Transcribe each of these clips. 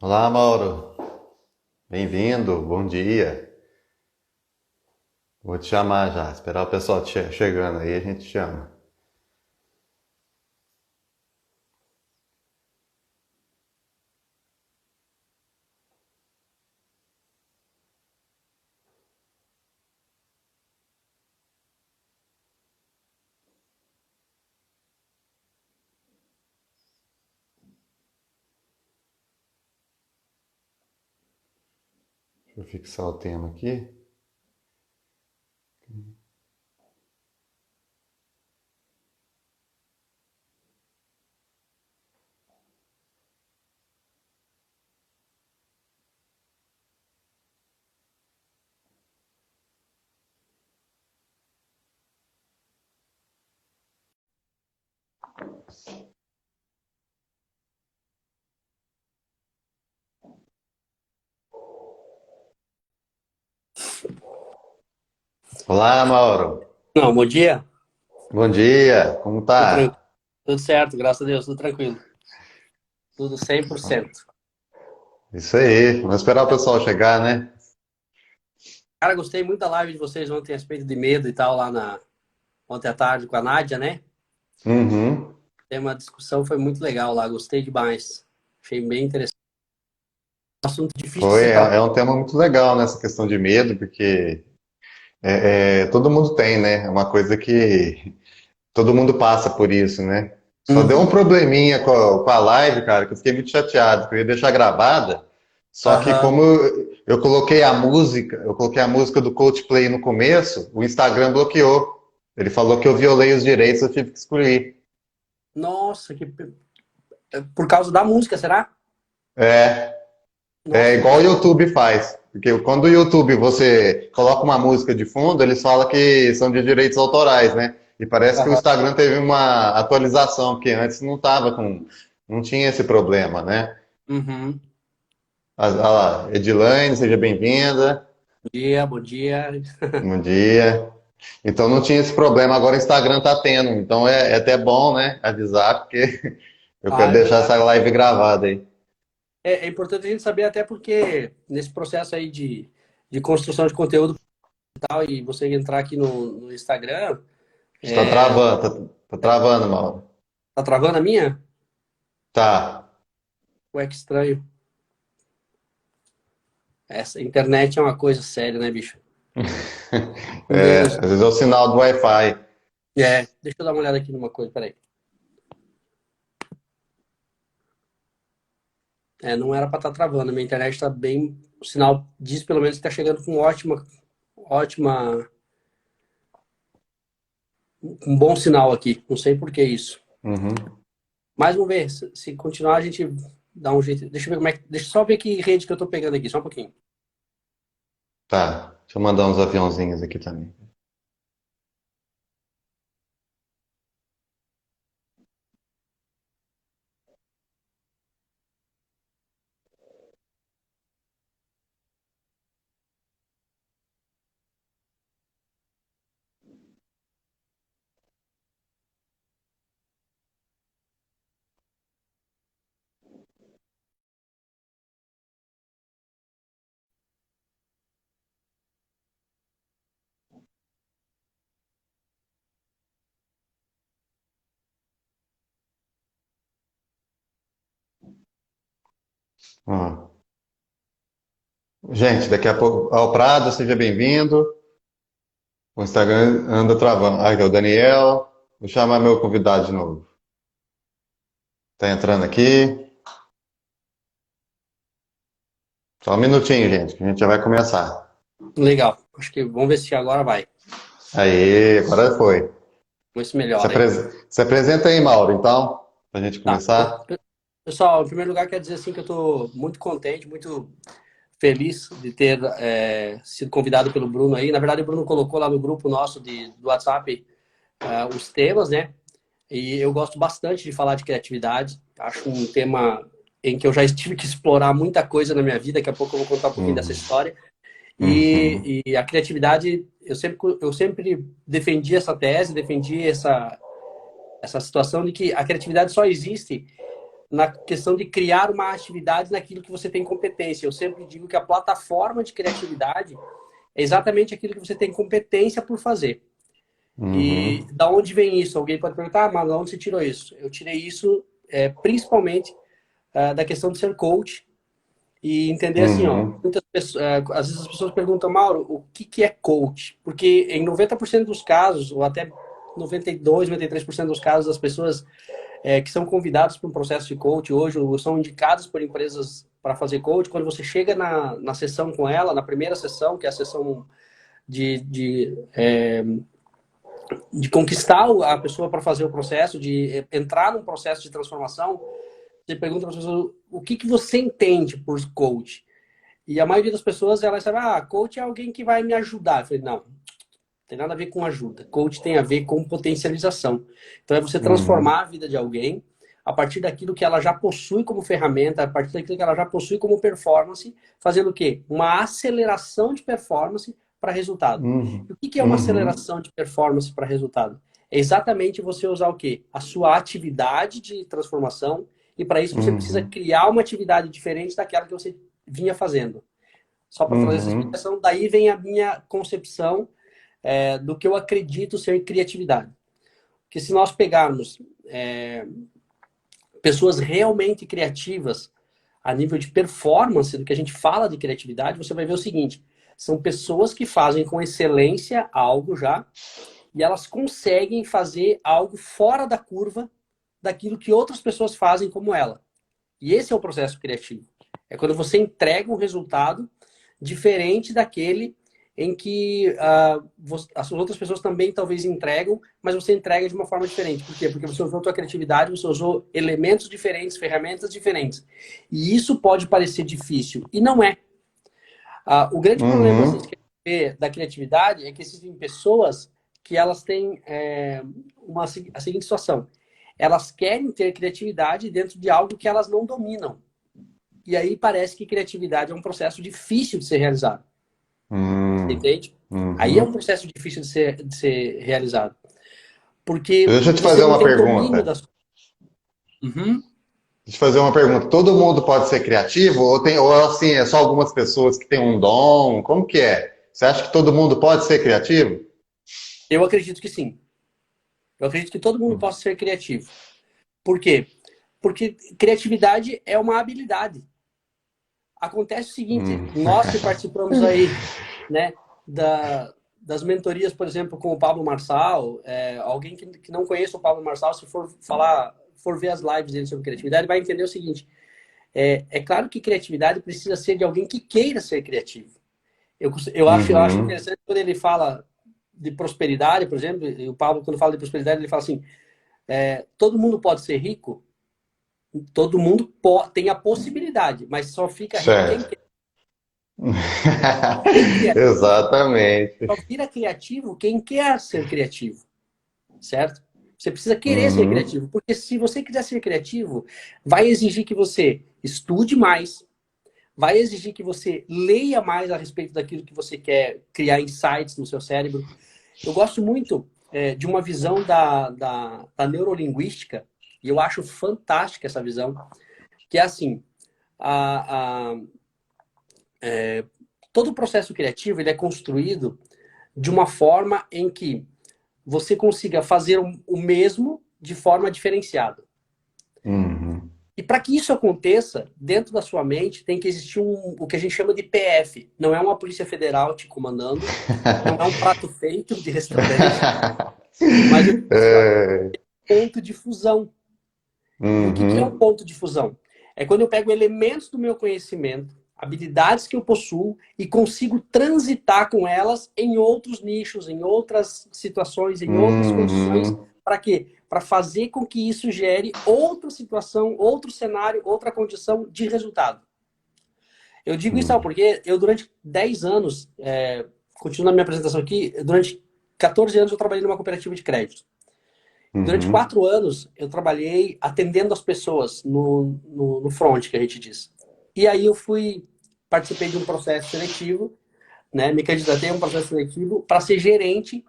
Olá, Mauro. Bem-vindo. Bom dia. Vou te chamar já. Esperar o pessoal chegando aí, a gente chama. Deixa eu fixar o tema aqui. Olá, Mauro. Não, bom dia. Bom dia. Como Tudo tranquilo. tá? Tudo certo, graças a Deus, tudo tranquilo. Tudo 100%. Isso aí. Vamos esperar o pessoal chegar, né? Cara, gostei muito da live de vocês ontem a respeito de medo e tal, ontem à tarde com a Nádia, né? Uhum. Tem uma discussão, foi muito legal lá, gostei demais. Achei bem interessante. Um assunto difícil de Foi. se É, falar. é um tema muito legal nessa questão de medo, porque todo mundo tem, né? É uma coisa que todo mundo passa por isso, né? Só deu um Uhum. probleminha com a live, cara, que eu fiquei muito chateado, que eu ia deixar gravada, só que Aham. como eu coloquei a música do Coldplay no começo, o Instagram bloqueou. Ele falou que eu violei os direitos, eu tive que excluir. Nossa, por causa da música, será? É, é Nossa, igual o interessante. YouTube faz. Porque quando o YouTube você coloca uma música de fundo, eles falam que são de direitos autorais, né? E parece que o Aham. Instagram teve uma atualização, porque antes não tinha esse problema, né? Uhum. Olha lá, Edilane, seja bem-vinda. Bom dia, bom dia. Bom dia. Então não tinha esse problema, agora o Instagram tá tendo. Então é até bom, né? Avisar, porque eu Ah, quero é deixar verdade. essa live gravada aí. É importante a gente saber até porque nesse processo aí de construção de conteúdo tal, e você entrar aqui no Instagram, Está é, travando, tá travando, Mauro. tá travando a minha? Tá. Ué, que estranho. Essa internet é uma coisa séria, né, bicho? É, Meu, às vezes é o sinal do Wi-Fi. deixa eu dar uma olhada aqui numa coisa, peraí. Não era pra estar travando, a minha internet tá bem, o sinal diz pelo menos que tá chegando com ótima, um bom sinal aqui, não sei por que isso. Uhum. Mas vamos ver, se continuar a gente dá um jeito, deixa eu ver deixa eu só ver que rede que eu tô pegando aqui, só um pouquinho. Tá. Deixa eu mandar uns aviãozinhos aqui também. Ó. Gente, daqui a pouco. Ao Prado, seja bem-vindo. O Instagram anda travando. Ah, aqui é o Daniel. Vou chamar meu convidado de novo. Tá entrando aqui. Só um minutinho, gente, que a gente já vai começar. Legal, acho que vamos ver se agora vai. Aí, agora foi. Vamos ver se Se, melhora aí. apres... Se apresenta aí, Mauro, então, pra gente Tá. começar. Pessoal, em primeiro lugar, quero dizer assim que eu estou muito contente, muito feliz de ter sido convidado pelo Bruno aí. Na verdade, o Bruno colocou lá no grupo nosso do WhatsApp os temas, né? E eu gosto bastante de falar de criatividade. Acho um tema em que eu já tive que explorar muita coisa na minha vida. Daqui a pouco eu vou contar um pouquinho dessa Uhum. história. Uhum. E a criatividade, eu sempre defendi essa tese, defendi essa situação de que a criatividade só existe na questão de criar uma atividade naquilo que você tem competência. Eu sempre digo que a plataforma de criatividade é exatamente aquilo que você tem competência por fazer. E da onde vem isso? Alguém pode perguntar, mas de onde você tirou isso? Eu tirei isso principalmente da questão de ser coach e entender assim, ó, muitas pessoas, às vezes as pessoas perguntam, Mauro, o que é coach? Porque em 90% dos casos, ou até 92, 93% dos casos das pessoas que são convidados para um processo de coach hoje, ou são indicados por empresas para fazer coach, quando você chega na sessão com ela, na primeira sessão, que é a sessão de conquistar a pessoa para fazer o processo, de entrar num processo de transformação, você pergunta para a pessoa o que você entende por coach. E a maioria das pessoas, elas sabem, coach é alguém que vai me ajudar. Eu falei, não tem nada a ver com ajuda. Coach tem a ver com potencialização. Então é você transformar a vida de alguém a partir daquilo que ela já possui como ferramenta, a partir daquilo que ela já possui como performance, fazendo o quê? Uma aceleração de performance para resultado. E o que é uma aceleração de performance para resultado? É exatamente você usar o quê? A sua atividade de transformação, e para isso você precisa criar uma atividade diferente daquela que você vinha fazendo. Só para trazer essa explicação, daí vem a minha concepção do que eu acredito ser criatividade. Porque se nós pegarmos pessoas realmente criativas a nível de performance do que a gente fala de criatividade, você vai ver o seguinte, são pessoas que fazem com excelência algo já, e elas conseguem fazer algo fora da curva daquilo que outras pessoas fazem como ela. E esse é o processo criativo. É quando você entrega um resultado diferente daquele em que as outras pessoas também talvez entregam, mas você entrega de uma forma diferente. Por quê? Porque você usou a sua criatividade, você usou elementos diferentes, ferramentas diferentes. E isso pode parecer difícil, e não é. O grande problema da criatividade é que existem pessoas que elas têm a seguinte situação. Elas querem ter criatividade dentro de algo que elas não dominam. E aí parece que criatividade é um processo difícil de ser realizado. Entende? Aí é um processo difícil de ser realizado. Porque Deixa eu te você fazer não uma tem domínio pergunta. das... Deixa eu fazer uma pergunta. Todo mundo pode ser criativo? Ou assim, é só algumas pessoas que têm um dom? Como que é? Você acha que todo mundo pode ser criativo? Eu acredito que sim. Eu acredito que todo mundo possa ser criativo. Por quê? Porque criatividade é uma habilidade. Acontece o seguinte, nós que participamos aí, né, das mentorias, por exemplo, com o Pablo Marçal, alguém que não conhece o Pablo Marçal, se for ver as lives dele sobre criatividade, vai entender o seguinte, é claro que criatividade precisa ser de alguém que queira ser criativo. Eu acho interessante quando ele fala de prosperidade, por exemplo, e o Pablo, quando fala de prosperidade, ele fala assim, todo mundo pode ser rico, todo mundo tem a possibilidade, mas só fica rico quem Certo. quer. Quem criativo, Exatamente. só vira criativo quem quer ser criativo, certo? Você precisa querer ser criativo, porque se você quiser ser criativo, vai exigir que você estude mais, vai exigir que você leia mais a respeito daquilo que você quer criar insights no seu cérebro. Eu gosto muito de uma visão da neurolinguística, e eu acho fantástica essa visão, que é assim, todo o processo criativo ele é construído de uma forma em que você consiga fazer o mesmo de forma diferenciada. E para que isso aconteça, dentro da sua mente tem que existir o que a gente chama de PF. Não é uma Polícia Federal te comandando, não é um prato feito de restaurante, mas é um ponto de fusão. E o que é um ponto de fusão? É quando eu pego elementos do meu conhecimento, habilidades que eu possuo e consigo transitar com elas em outros nichos, em outras situações, em outras condições. Para quê? Para fazer com que isso gere outra situação, outro cenário, outra condição de resultado. Eu digo isso porque eu durante 10 anos, continuo na minha apresentação aqui, durante 14 anos eu trabalhei numa cooperativa de crédito. Durante 4 anos eu trabalhei atendendo as pessoas no front, que a gente diz. E aí eu participei de um processo seletivo, né? Me candidatei a um processo seletivo para ser gerente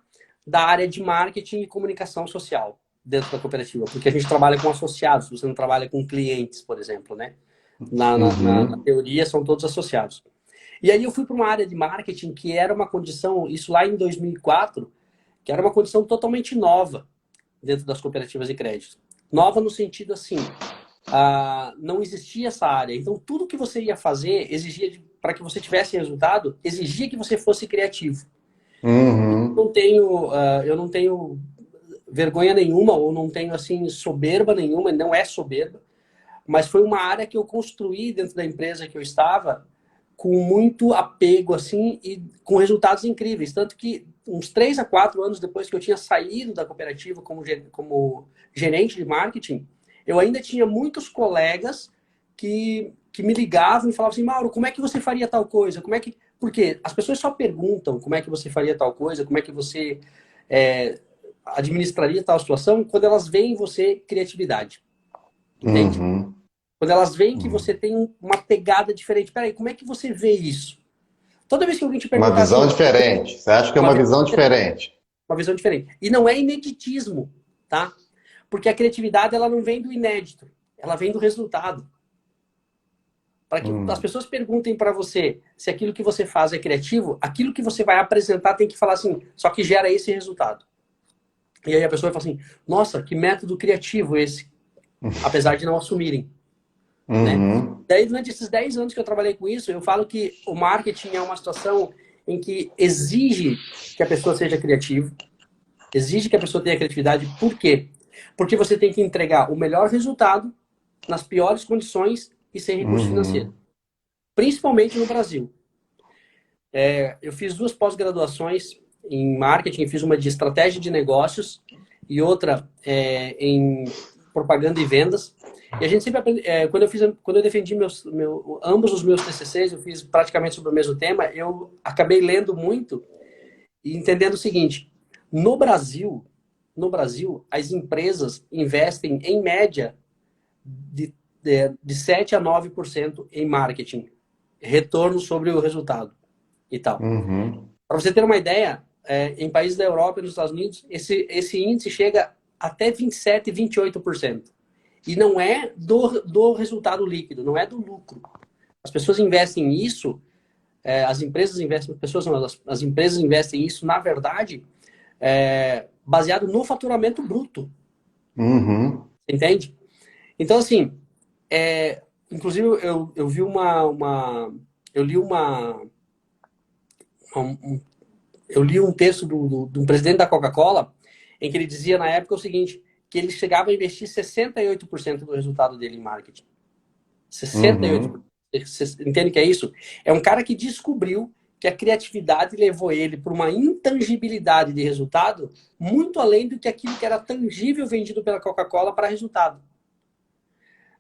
da área de marketing e comunicação social. dentro da cooperativa, porque a gente trabalha com associados, você não trabalha com clientes, por exemplo, né? Na Uhum. teoria, são todos associados. E aí eu fui para uma área de marketing que era uma condição, isso lá em 2004, que era uma condição totalmente nova dentro das cooperativas de crédito. Nova no sentido assim, não existia essa área. Então, tudo que você ia fazer exigia, para que você tivesse resultado, exigia que você fosse criativo. Uhum. Eu não tenho vergonha nenhuma, ou não tenho assim soberba nenhuma, não é soberba, mas foi uma área que eu construí dentro da empresa que eu estava com muito apego assim e com resultados incríveis, tanto que uns 3 a 4 anos depois que eu tinha saído da cooperativa como gerente de marketing, eu ainda tinha muitos colegas que me ligavam e falavam assim, Mauro, como é que você faria tal coisa? Porque as pessoas só perguntam como é que você faria tal coisa, como é que você administraria tal situação, quando elas veem em você criatividade, entende? Uhum. Quando elas veem que Uhum. você tem uma pegada diferente. Peraí, como é que você vê isso? Toda vez que alguém te Uma perguntar visão assim, diferente. Você acha que é uma uma visão visão diferente, diferente? uma visão diferente. E não é ineditismo, tá? Porque a criatividade, ela não vem do inédito, ela vem do resultado. Para que as Hum. pessoas perguntem para você se aquilo que você faz é criativo, aquilo que você vai apresentar tem que falar assim, só que gera esse resultado. E aí a pessoa vai falar assim, nossa, que método criativo esse, apesar de não assumirem, né? Uhum. Daí, durante esses 10 anos que eu trabalhei com isso, eu falo que o marketing é uma situação em que exige que a pessoa seja criativa, exige que a pessoa tenha criatividade. Por quê? Porque você tem que entregar o melhor resultado nas piores condições e sem recurso financeiro. Uhum. Principalmente no Brasil. Eu fiz 2 pós-graduações em marketing, fiz uma de estratégia de negócios e outra em propaganda e vendas. E a gente sempre aprende, quando eu defendi ambos os meus TCCs, eu fiz praticamente sobre o mesmo tema, eu acabei lendo muito e entendendo o seguinte: no Brasil, as empresas investem em média de 7 a 9% em marketing, retorno sobre o resultado e tal. Uhum. Para você ter uma ideia, em países da Europa e nos Estados Unidos, esse índice chega até 27, 28%. E não é do resultado líquido, não é do lucro. As pessoas investem isso, as empresas investem, pessoas não, as empresas investem isso, na verdade, baseado no faturamento bruto, Uhum. entende? Então, assim, inclusive eu vi eu li um, eu li um texto de um presidente da Coca-Cola, em que ele dizia na época o seguinte, que ele chegava a investir 68% do resultado dele em marketing. 68%. Uhum. Você entende o que é isso? É um cara que descobriu que a criatividade levou ele para uma intangibilidade de resultado muito além do que aquilo que era tangível vendido pela Coca-Cola para resultado.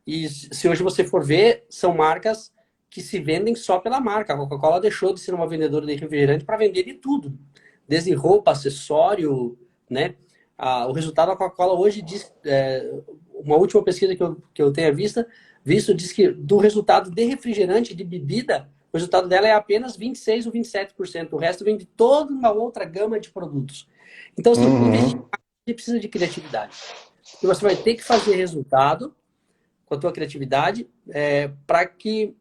E se hoje você for ver, são marcas que se vendem só pela marca. A Coca-Cola deixou de ser uma vendedora de refrigerante para vender de tudo, desde roupa, acessório, né? O resultado da Coca-Cola hoje diz, uma última pesquisa que eu tenha visto diz que do resultado de refrigerante, de bebida, o resultado dela é apenas 26 ou 27%. O resto vem de toda uma outra gama de produtos. Então, assim, investir Uhum. em marketing precisa de criatividade. E você vai ter que fazer resultado com a tua criatividade para que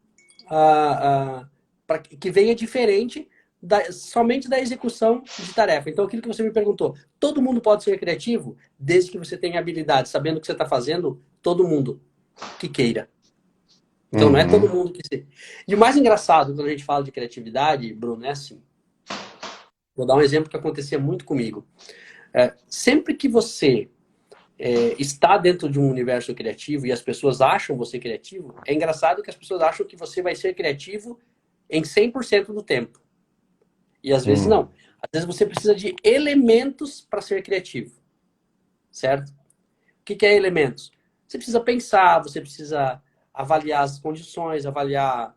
para que venha diferente somente da execução de tarefa. Então, aquilo que você me perguntou, todo mundo pode ser criativo, desde que você tenha habilidade, sabendo o que você está fazendo, todo mundo que queira. Então, não é todo Uhum. mundo que se... E o mais engraçado, quando a gente fala de criatividade, Bruno, é assim. Vou dar um exemplo que acontecia muito comigo. Sempre que você está dentro de um universo criativo e as pessoas acham você criativo, é engraçado que as pessoas acham que você vai ser criativo em 100% do tempo. E às vezes não. Uhum. Às vezes você precisa de elementos para ser criativo, certo? O que é elementos? Você precisa pensar, você precisa avaliar as condições, avaliar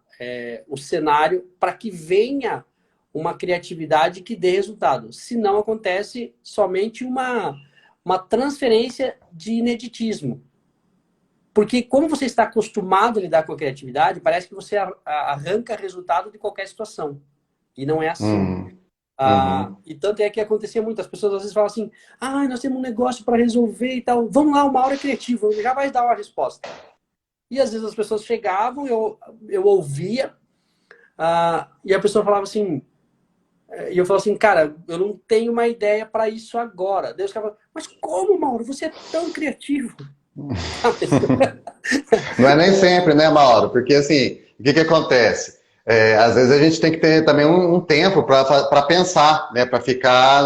o cenário para que venha uma criatividade que dê resultado. Se não acontece somente uma transferência de ineditismo. Porque como você está acostumado a lidar com a criatividade, parece que você arranca resultado de qualquer situação. E não é assim. Uhum. Uhum. E tanto é que acontecia muito, as pessoas às vezes falavam assim, nós temos um negócio para resolver e tal, vamos lá, uma hora criativa, já vai dar uma resposta. E às vezes as pessoas chegavam, eu ouvia, e a pessoa falava assim, e eu falava assim, cara, eu não tenho uma ideia para isso agora. Deus falava, mas como, Mauro? Você é tão criativo. Não é nem sempre, né, Mauro? Porque assim, o que que acontece? Às vezes a gente tem que ter também um tempo para pensar, né, para ficar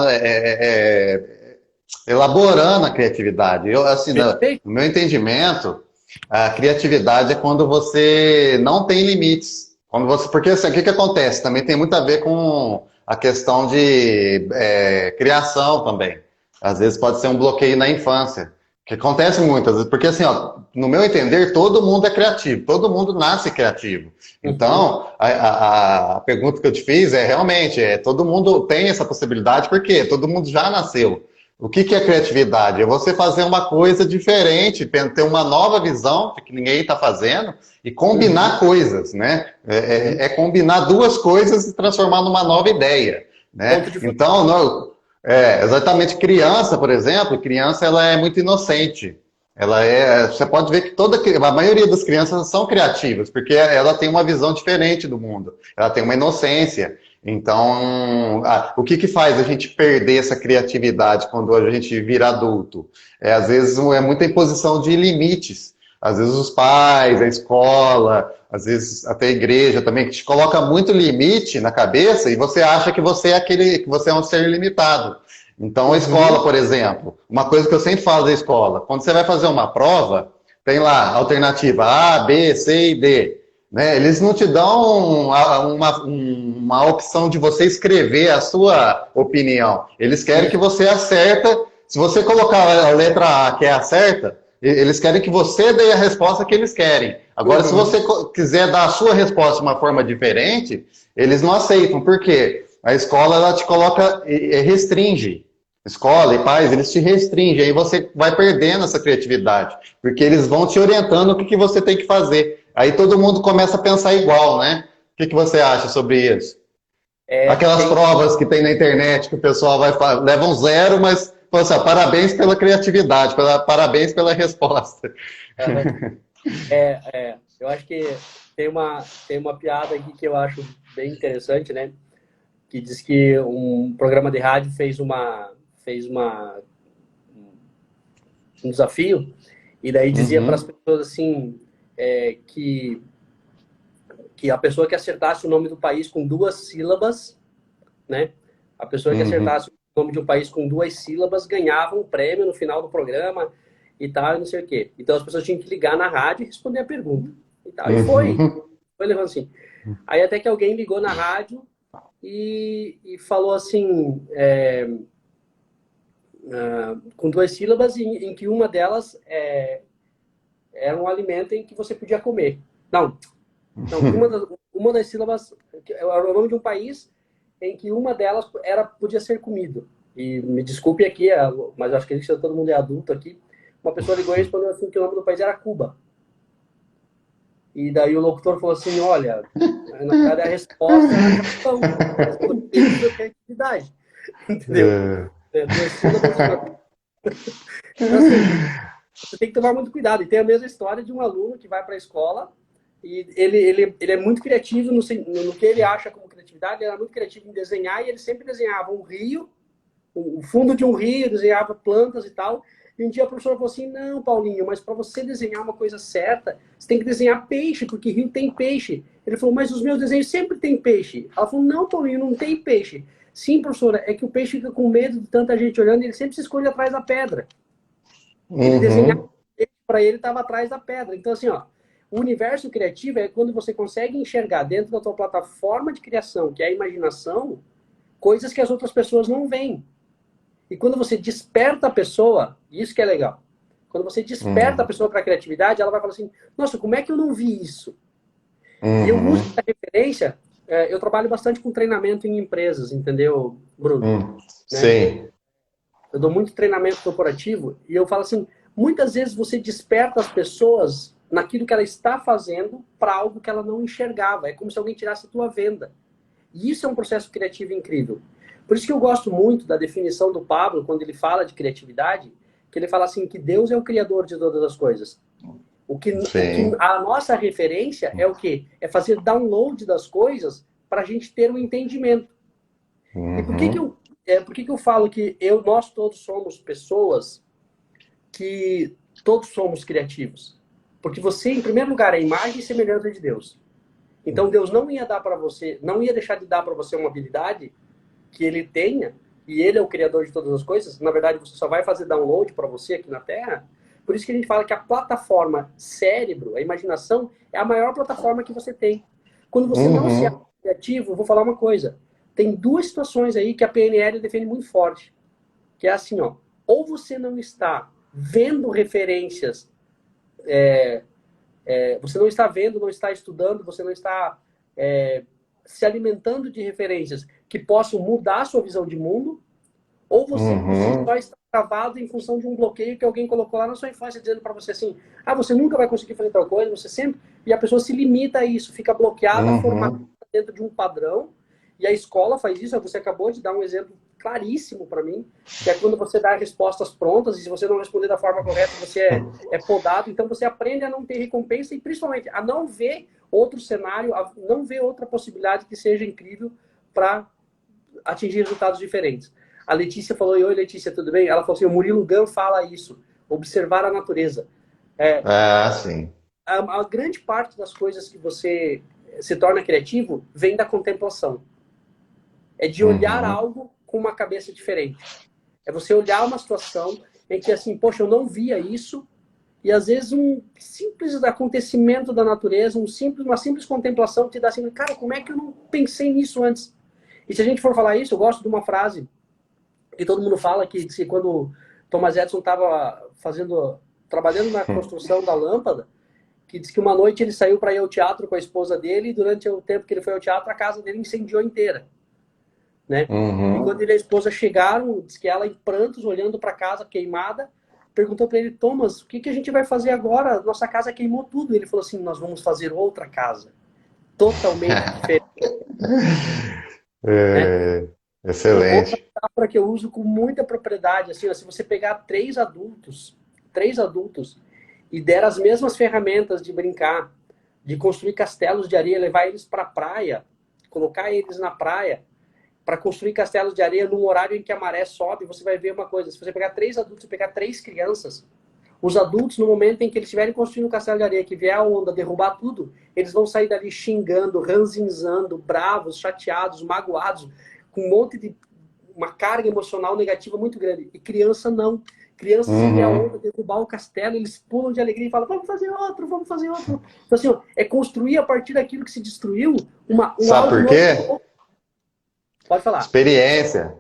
elaborando a criatividade. Eu, assim, Perfeito. no meu entendimento, a criatividade é quando você não tem limites. Quando você, porque assim, o que que acontece? Também tem muito a ver com a questão de criação também. Às vezes pode ser um bloqueio na infância. Que acontece muitas vezes, porque assim, ó, no meu entender, todo mundo é criativo, todo mundo nasce criativo. Uhum. Então, a pergunta que eu te fiz é realmente, todo mundo tem essa possibilidade, porque todo mundo já nasceu. O que que é criatividade? É você fazer uma coisa diferente, ter uma nova visão de que ninguém está fazendo e Uhum. combinar coisas, né? Uhum. Combinar duas coisas e transformar numa nova ideia, Ponto né? de Então, exatamente criança, por exemplo, criança ela é muito inocente. Você pode ver que a maioria das crianças são criativas, porque ela tem uma visão diferente do mundo. Ela tem uma inocência. Então, o que que faz a gente perder essa criatividade quando a gente vira adulto? Às vezes é muita imposição de limites. Às vezes os pais, a escola, às vezes até a igreja também, que te coloca muito limite na cabeça e você acha que que você é um ser limitado. Então, a escola, Uhum. por exemplo, uma coisa que eu sempre falo da escola, quando você vai fazer uma prova, tem lá alternativa A, B, C e D. Né? Eles não te dão uma opção de você escrever a sua opinião. Eles querem que Isso. você acerta. Se você colocar a letra A, que é a certa, eles querem que você dê a resposta que eles querem. Agora, se Uhum. você quiser dar a sua resposta de uma forma diferente, eles não aceitam. Por quê? A escola ela te coloca, restringe. Escola e pais, eles te restringem. Aí você vai perdendo essa criatividade. Porque eles vão te orientando o que você tem que fazer. Aí todo mundo começa a pensar igual, né? O que você acha sobre isso? Aquelas Tem. provas que tem na internet que o pessoal leva um zero, mas fala assim, parabéns pela criatividade, parabéns pela resposta. Aham. Eu acho que tem uma piada aqui que eu acho bem interessante, né? Que diz que um programa de rádio um desafio, e daí dizia para as Uhum, pessoas assim, que a pessoa que acertasse o nome do país com duas sílabas, né? A pessoa que uhum, acertasse o nome de um país com duas sílabas ganhava um prêmio no final do programa e tal, e não sei o quê. Então as pessoas tinham que ligar na rádio e responder a pergunta e tal. E uhum, foi levando assim. Aí até que alguém ligou na rádio e falou assim, com duas sílabas, em que uma delas era um alimento em que você podia comer. Não, não, que uma das sílabas era o nome de um país em que uma delas podia ser comido. E me desculpe aqui, mas acho que todo mundo é adulto aqui. Uma pessoa ligou e respondeu assim que o nome do país era Cuba. E daí o locutor falou assim, olha, na verdade a resposta era Japão, mas você usou criatividade, entendeu? é, Duas sílabas e uma... Então, assim, você tem que tomar muito cuidado. E tem a mesma história de um aluno que vai para a escola e ele é muito criativo no que ele acha como criatividade. Ele era muito criativo em desenhar e ele sempre desenhava um rio, o fundo de um rio, desenhava plantas e tal. E um dia a professora falou assim, não, Paulinho, mas para você desenhar uma coisa certa, você tem que desenhar peixe, porque rio tem peixe. Ele falou, mas os meus desenhos sempre tem peixe. Ela falou, não, Paulinho, não tem peixe. Sim, professora, é que o peixe fica com medo de tanta gente olhando e ele sempre se esconde atrás da pedra. Ele desenhava, uhum, para ele estava atrás da pedra. Então, assim, ó, o universo criativo é quando você consegue enxergar dentro da tua plataforma de criação, que é a imaginação, coisas que as outras pessoas não veem. E quando você desperta a pessoa, isso que é legal. Quando você desperta a uhum, pessoa para a criatividade, ela vai falar assim: nossa, como é que eu não vi isso? E eu uso uhum, essa referência. Eu trabalho bastante com treinamento em empresas, entendeu, Bruno? Né? sim. Eu dou muito treinamento corporativo e eu falo assim: muitas vezes você desperta as pessoas naquilo que ela está fazendo para algo que ela não enxergava. É como se alguém tirasse a tua venda. E isso é um processo criativo incrível. Por isso que eu gosto muito da definição do Pablo, quando ele fala de criatividade, que ele fala assim, que Deus é o criador de todas as coisas. O que a nossa referência é o quê? É fazer download das coisas para a gente ter um entendimento. E por que eu falo que nós todos somos pessoas que todos somos criativos? Porque você, em primeiro lugar, é a imagem e semelhança de Deus. Então Deus não ia dar para você, não ia deixar de dar para você uma habilidade que ele tenha, e ele é o criador de todas as coisas. Na verdade, você só vai fazer download para você aqui na Terra. Por isso que a gente fala que a plataforma cérebro, a imaginação, é a maior plataforma que você tem. Quando você não se acha criativo, eu vou falar uma coisa. Tem duas situações aí que a PNL defende muito forte. Que é assim, ó. Ou você não está vendo referências, você não está vendo, não está estudando, você não está se alimentando de referências que possam mudar a sua visão de mundo, ou você só está travado em função de um bloqueio que alguém colocou lá na sua infância, dizendo para você assim, você nunca vai conseguir fazer tal coisa, você sempre... E a pessoa se limita a isso, fica bloqueada, formatada dentro de um padrão, e a escola faz isso. Você acabou de dar um exemplo claríssimo para mim, que é quando você dá respostas prontas, e se você não responder da forma correta, você é podado. Então você aprende a não ter recompensa e principalmente a não ver outro cenário, a não ver outra possibilidade que seja incrível para atingir resultados diferentes. A Letícia falou, oi Letícia, tudo bem? Ela falou assim, o Murilo Gun fala isso, observar a natureza. Sim. A grande parte das coisas que você se torna criativo vem da contemplação. É de olhar algo com uma cabeça diferente. É você olhar uma situação em que assim, poxa, eu não via isso, e às vezes um simples acontecimento da natureza, uma simples contemplação te dá assim, cara, como é que eu não pensei nisso antes? E se a gente for falar isso, eu gosto de uma frase que todo mundo fala, que quando Thomas Edison estava trabalhando na construção da lâmpada, que diz que uma noite ele saiu para ir ao teatro com a esposa dele, e durante o tempo que ele foi ao teatro, a casa dele incendiou inteira. Né? E quando ele e a esposa chegaram, diz que ela em prantos, olhando para a casa queimada, perguntou para ele, Thomas, o que a gente vai fazer agora? Nossa casa queimou tudo. E ele falou assim, nós vamos fazer outra casa. Totalmente diferente. Excelente. Outra palavra que eu uso com muita propriedade, assim, se você pegar três adultos e der as mesmas ferramentas de brincar, de construir castelos de areia, levar eles para a praia, colocar eles na praia, para construir castelos de areia num horário em que a maré sobe, você vai ver uma coisa. Se você pegar 3 adultos e pegar 3 crianças, os adultos, no momento em que eles estiverem construindo um castelo de areia, que vier a onda derrubar tudo, eles vão sair dali xingando, ranzinzando, bravos, chateados, magoados, com um monte de... uma carga emocional negativa muito grande. E criança não. Criança, se vier a onda derrubar o castelo, eles pulam de alegria e falam, vamos fazer outro, vamos fazer outro. Então, assim, é construir a partir daquilo que se destruiu Sabe por quê? Novo. Pode falar. Experiência.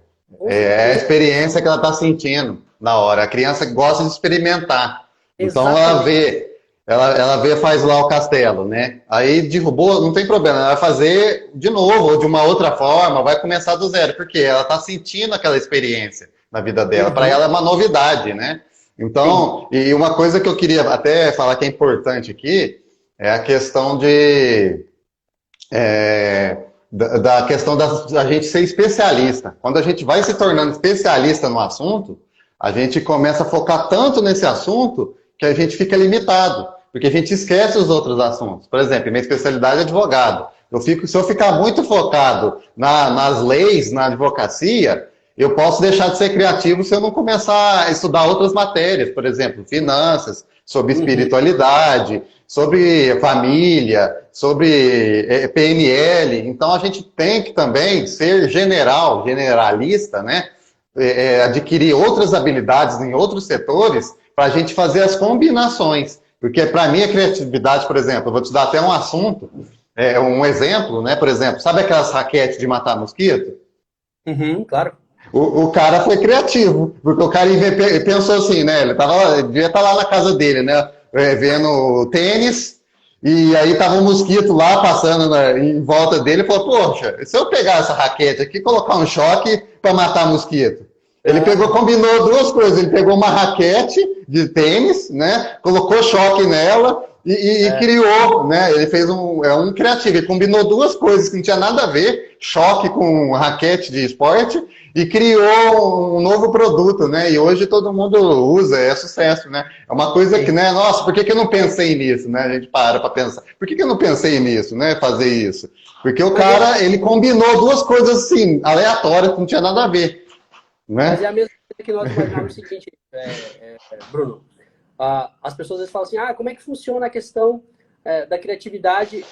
É a experiência que ela está sentindo na hora. A criança gosta de experimentar. Então ela vê, faz lá o castelo, né? Aí derrubou, não tem problema, ela vai fazer de novo, ou de uma outra forma, vai começar do zero, porque ela está sentindo aquela experiência na vida dela. Para ela é uma novidade, né? Então, e uma coisa que eu queria até falar que é importante aqui é a questão da questão da gente ser especialista. Quando a gente vai se tornando especialista no assunto, a gente começa a focar tanto nesse assunto que a gente fica limitado, porque a gente esquece os outros assuntos. Por exemplo, minha especialidade é advogado. Se eu ficar muito focado nas leis, na advocacia, eu posso deixar de ser criativo se eu não começar a estudar outras matérias, por exemplo, finanças, sobre espiritualidade, sobre família, sobre PNL. Então a gente tem que também ser generalista, né? Adquirir outras habilidades em outros setores para a gente fazer as combinações. Porque para mim a criatividade, por exemplo, eu vou te dar até um assunto, um exemplo, né? Por exemplo, sabe aquelas raquetes de matar mosquito? Claro. O cara foi criativo, porque o cara pensou assim, né? Ele devia estar lá na casa dele, né? Vendo tênis, e aí tava um mosquito lá passando em volta dele, e falou, poxa, se eu pegar essa raquete aqui e colocar um choque para matar mosquito. Ele combinou duas coisas, ele pegou uma raquete de tênis, né? Colocou choque nela, E criou, né? Ele fez um criativo, ele combinou duas coisas que não tinha nada a ver, choque com raquete de esporte, e criou um novo produto, né? E hoje todo mundo usa, é sucesso, né? É uma coisa que, né? Nossa, por que eu não pensei nisso, né? A gente para pensar. Por que eu não pensei nisso, né? Fazer isso? Porque o cara, ele combinou duas coisas assim, aleatórias, que não tinha nada a ver, Mas é né? a mesma coisa que nós imaginávamos o seguinte, Bruno. As pessoas às vezes falam assim, como é que funciona a questão da criatividade?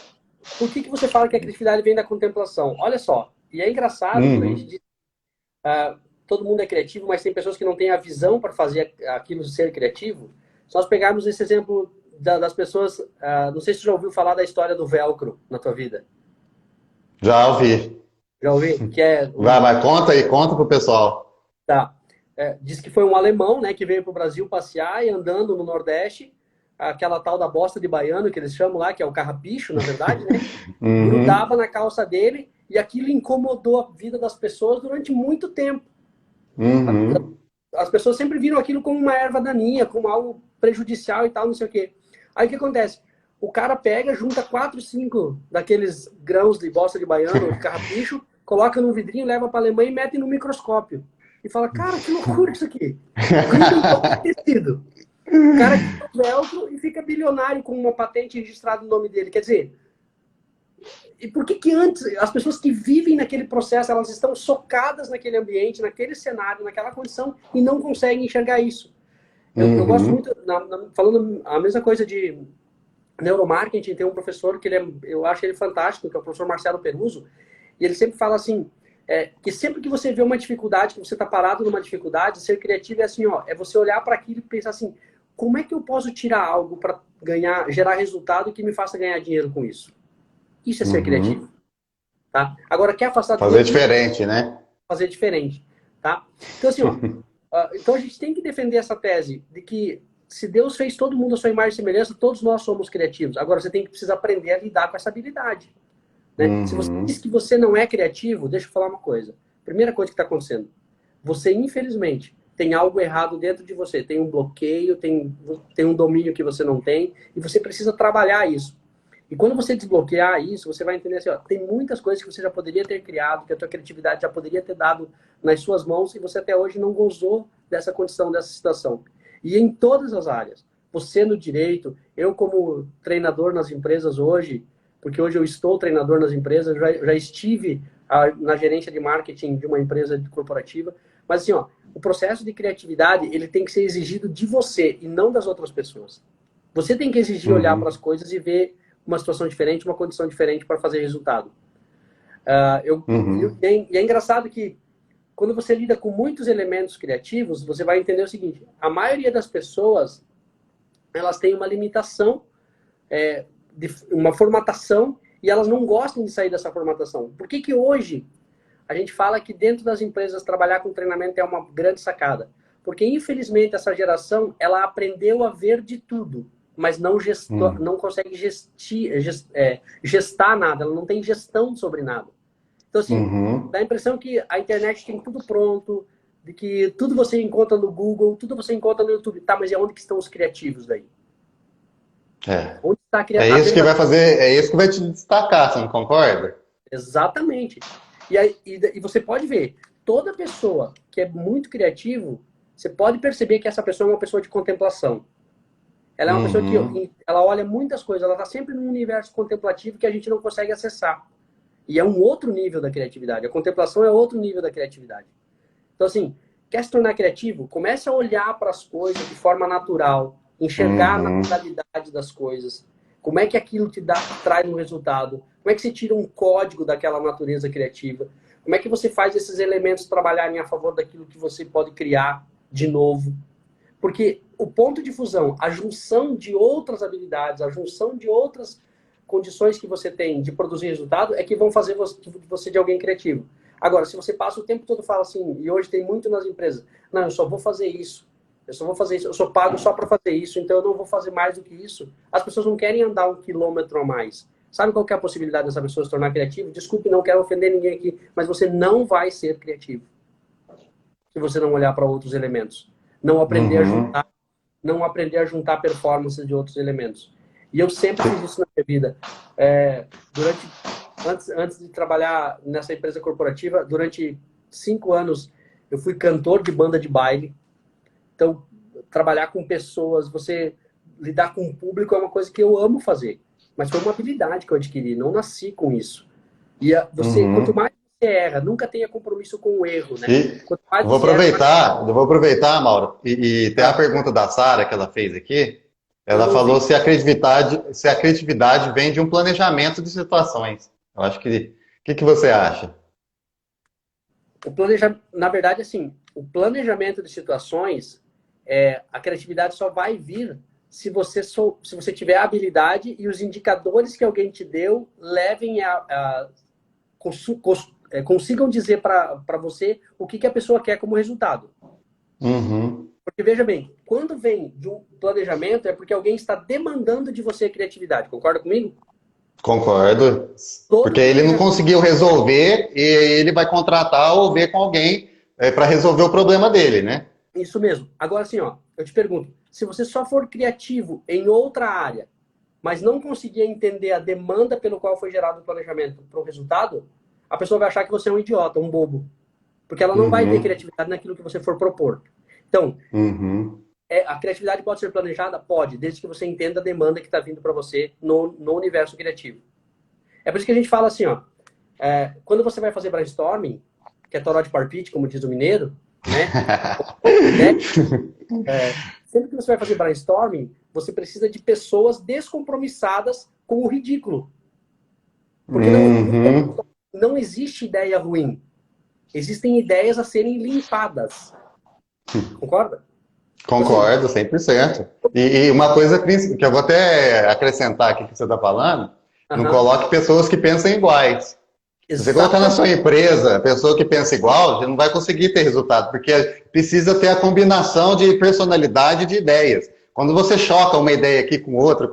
Por que você fala que a criatividade vem da contemplação? Olha só, e é engraçado quando a gente diz todo mundo é criativo, mas tem pessoas que não têm a visão para fazer aquilo ser criativo. Se nós pegarmos esse exemplo das pessoas, não sei se você já ouviu falar da história do velcro na tua vida. Já ouvi. Já ouvi? Que é Vai, conta aí, conta pro pessoal. Tá. Diz que foi um alemão, né, que veio para o Brasil passear e andando no Nordeste, aquela tal da bosta de baiano que eles chamam lá, que é o carrapicho, na verdade, né? Grudava na calça dele e aquilo incomodou a vida das pessoas durante muito tempo. As pessoas sempre viram aquilo como uma erva daninha, como algo prejudicial e tal, não sei o quê. Aí o que acontece? O cara pega, junta 4, 5 daqueles grãos de bosta de baiano, de carrapicho, coloca num vidrinho, leva para a Alemanha e mete no microscópio. E fala, cara, que loucura isso aqui. Gruda em qualquer tecido. O cara cria o velcro e fica bilionário com uma patente registrada no nome dele. Quer dizer, e por que antes, as pessoas que vivem naquele processo, elas estão socadas naquele ambiente, naquele cenário, naquela condição e não conseguem enxergar isso? Eu gosto muito, falando a mesma coisa de neuromarketing, tem um professor que eu acho ele fantástico, que é o professor Marcelo Peruso, e ele sempre fala assim, que sempre que você vê uma dificuldade, que você está parado numa dificuldade, ser criativo é assim, é você olhar para aquilo e pensar assim, como é que eu posso tirar algo para gerar resultado que me faça ganhar dinheiro com isso? Isso é ser criativo. Tá? Agora, quer afastar... Fazer diferente, né? Fazer diferente. Tá? Então, assim, então a gente tem que defender essa tese de que se Deus fez todo mundo a sua imagem e semelhança, todos nós somos criativos. Agora, você tem que precisar aprender a lidar com essa habilidade. Né? Se você diz que você não é criativo, deixa eu falar uma coisa. Primeira coisa que está acontecendo. Você, infelizmente, tem algo errado dentro de você. Tem um bloqueio, tem um domínio que você não tem, e você precisa trabalhar isso. E quando você desbloquear isso, você vai entender assim, tem muitas coisas que você já poderia ter criado, que a tua criatividade já poderia ter dado nas suas mãos, e você até hoje não gozou dessa condição, dessa situação. E em todas as áreas. Você no direito, eu como treinador nas empresas hoje, porque hoje eu estou treinador nas empresas, já estive na gerência de marketing de uma empresa corporativa, mas assim, o processo de criatividade, ele tem que ser exigido de você e não das outras pessoas. Você tem que exigir olhar para as coisas e ver uma situação diferente, uma condição diferente para fazer resultado. E é engraçado que quando você lida com muitos elementos criativos, você vai entender o seguinte, a maioria das pessoas, elas têm uma limitação, uma formatação, e elas não gostam de sair dessa formatação. Por que hoje a gente fala que dentro das empresas trabalhar com treinamento é uma grande sacada? Porque, infelizmente, essa geração, ela aprendeu a ver de tudo, mas não consegue gestar nada, ela não tem gestão sobre nada. Então, assim, dá a impressão que a internet tem tudo pronto, de que tudo você encontra no Google, tudo você encontra no YouTube. Tá, mas e onde que estão os criativos daí? Onde está é isso que vai fazer, é isso que vai te destacar, você não concorda? Exatamente. E você pode ver, toda pessoa que é muito criativo, você pode perceber que essa pessoa é uma pessoa de contemplação. Ela é uma pessoa que ela olha muitas coisas, ela está sempre num universo contemplativo que a gente não consegue acessar. E é um outro nível da criatividade. A contemplação é outro nível da criatividade. Então, assim, quer se tornar criativo? Comece a olhar para as coisas de forma natural, enxergar a naturalidade das coisas. Como é que aquilo traz um resultado? Como é que você tira um código daquela natureza criativa? Como é que você faz esses elementos trabalharem a favor daquilo que você pode criar de novo? Porque o ponto de fusão, a junção de outras habilidades, a junção de outras condições que você tem de produzir resultado é que vão fazer você de alguém criativo. Agora, se você passa o tempo todo e fala assim, e hoje tem muito nas empresas, não, eu só vou fazer isso, eu só vou fazer isso, eu sou pago só para fazer isso, então eu não vou fazer mais do que isso. As pessoas não querem andar 1 quilômetro a mais. Sabe qual que é a possibilidade dessa pessoa se tornar criativa? Desculpe, não quero ofender ninguém aqui, mas você não vai ser criativo se você não olhar para outros elementos. Não aprender a juntar, não aprender a juntar performances de outros elementos. E eu sempre fiz isso na minha vida. Antes de trabalhar nessa empresa corporativa, durante 5 anos, eu fui cantor de banda de baile. Então, trabalhar com pessoas, você lidar com o público é uma coisa que eu amo fazer. Mas foi uma habilidade que eu adquiri, não nasci com isso. E quanto mais você erra, nunca tenha compromisso com o erro, né? E Quanto mais eu vou você erra, aproveitar, Mauro, e tem a pergunta da Sara que ela fez aqui. eu Ela não vi. falou se a criatividade vem de um planejamento de situações. Eu acho que, o que você acha? Na verdade, assim, o planejamento de situações, a criatividade só vai vir se você tiver a habilidade e os indicadores que alguém te deu levem consigam dizer para você o que a pessoa quer como resultado. Uhum. Porque, veja bem, quando vem de um planejamento, é porque alguém está demandando de você criatividade. Concorda comigo? Concordo. Todo Porque ele não planejamento. conseguiu resolver e ele vai contratar ou ver com alguém para resolver o problema dele, né? Isso mesmo. Agora, assim, ó, eu te pergunto, se você só for criativo em outra área, mas não conseguir entender a demanda pelo qual foi gerado o planejamento para o resultado, a pessoa vai achar que você é um idiota, um bobo. Porque ela não vai ver Uhum. criatividade naquilo que você for propor. Então, Uhum. a criatividade pode ser planejada? Pode, desde que você entenda a demanda que está vindo para você no universo criativo. É por isso que a gente fala assim, ó, quando você vai fazer brainstorming, que é toró de parpite, como diz o mineiro, né? Sempre que você vai fazer brainstorming, você precisa de pessoas descompromissadas com o ridículo. Porque Uhum. não existe ideia ruim. Existem ideias a serem limpadas. Concorda? Então, assim, Concordo, 100%. E uma coisa que eu vou até acrescentar aqui que você está falando, não coloque pessoas que pensam iguais. Se você colocar na sua exatamente. empresa pessoa que pensa igual, você não vai conseguir ter resultado, porque precisa ter a combinação de personalidade e de ideias. Quando você choca uma ideia aqui com outra,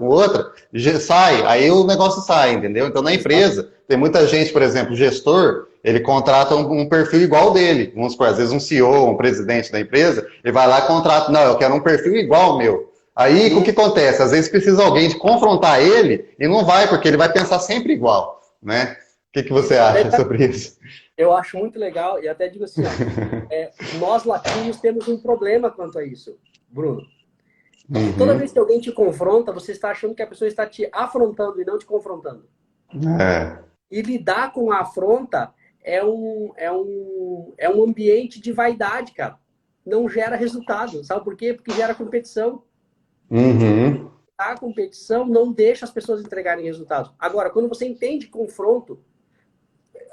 sai, aí o negócio sai, entendeu? Então, na empresa, tem muita gente, por exemplo, gestor, ele contrata um perfil igual dele. Vamos supor, às vezes um CEO, um presidente da empresa, ele vai lá e contrata, não, eu quero um perfil igual ao meu. Aí, o que acontece? Às vezes precisa alguém de confrontar ele e não vai, porque ele vai pensar sempre igual, né? O que você acha sobre isso? Eu acho muito legal e até digo assim, ó, nós latinos temos um problema quanto a isso, Bruno. É que toda vez Uhum. que alguém te confronta, você está achando que a pessoa está te afrontando e não te confrontando. É. E lidar com a afronta é um ambiente de vaidade, cara. Não gera resultado. Sabe por quê? Porque gera competição. Uhum. A competição não deixa as pessoas entregarem resultados. Agora, quando você entende confronto,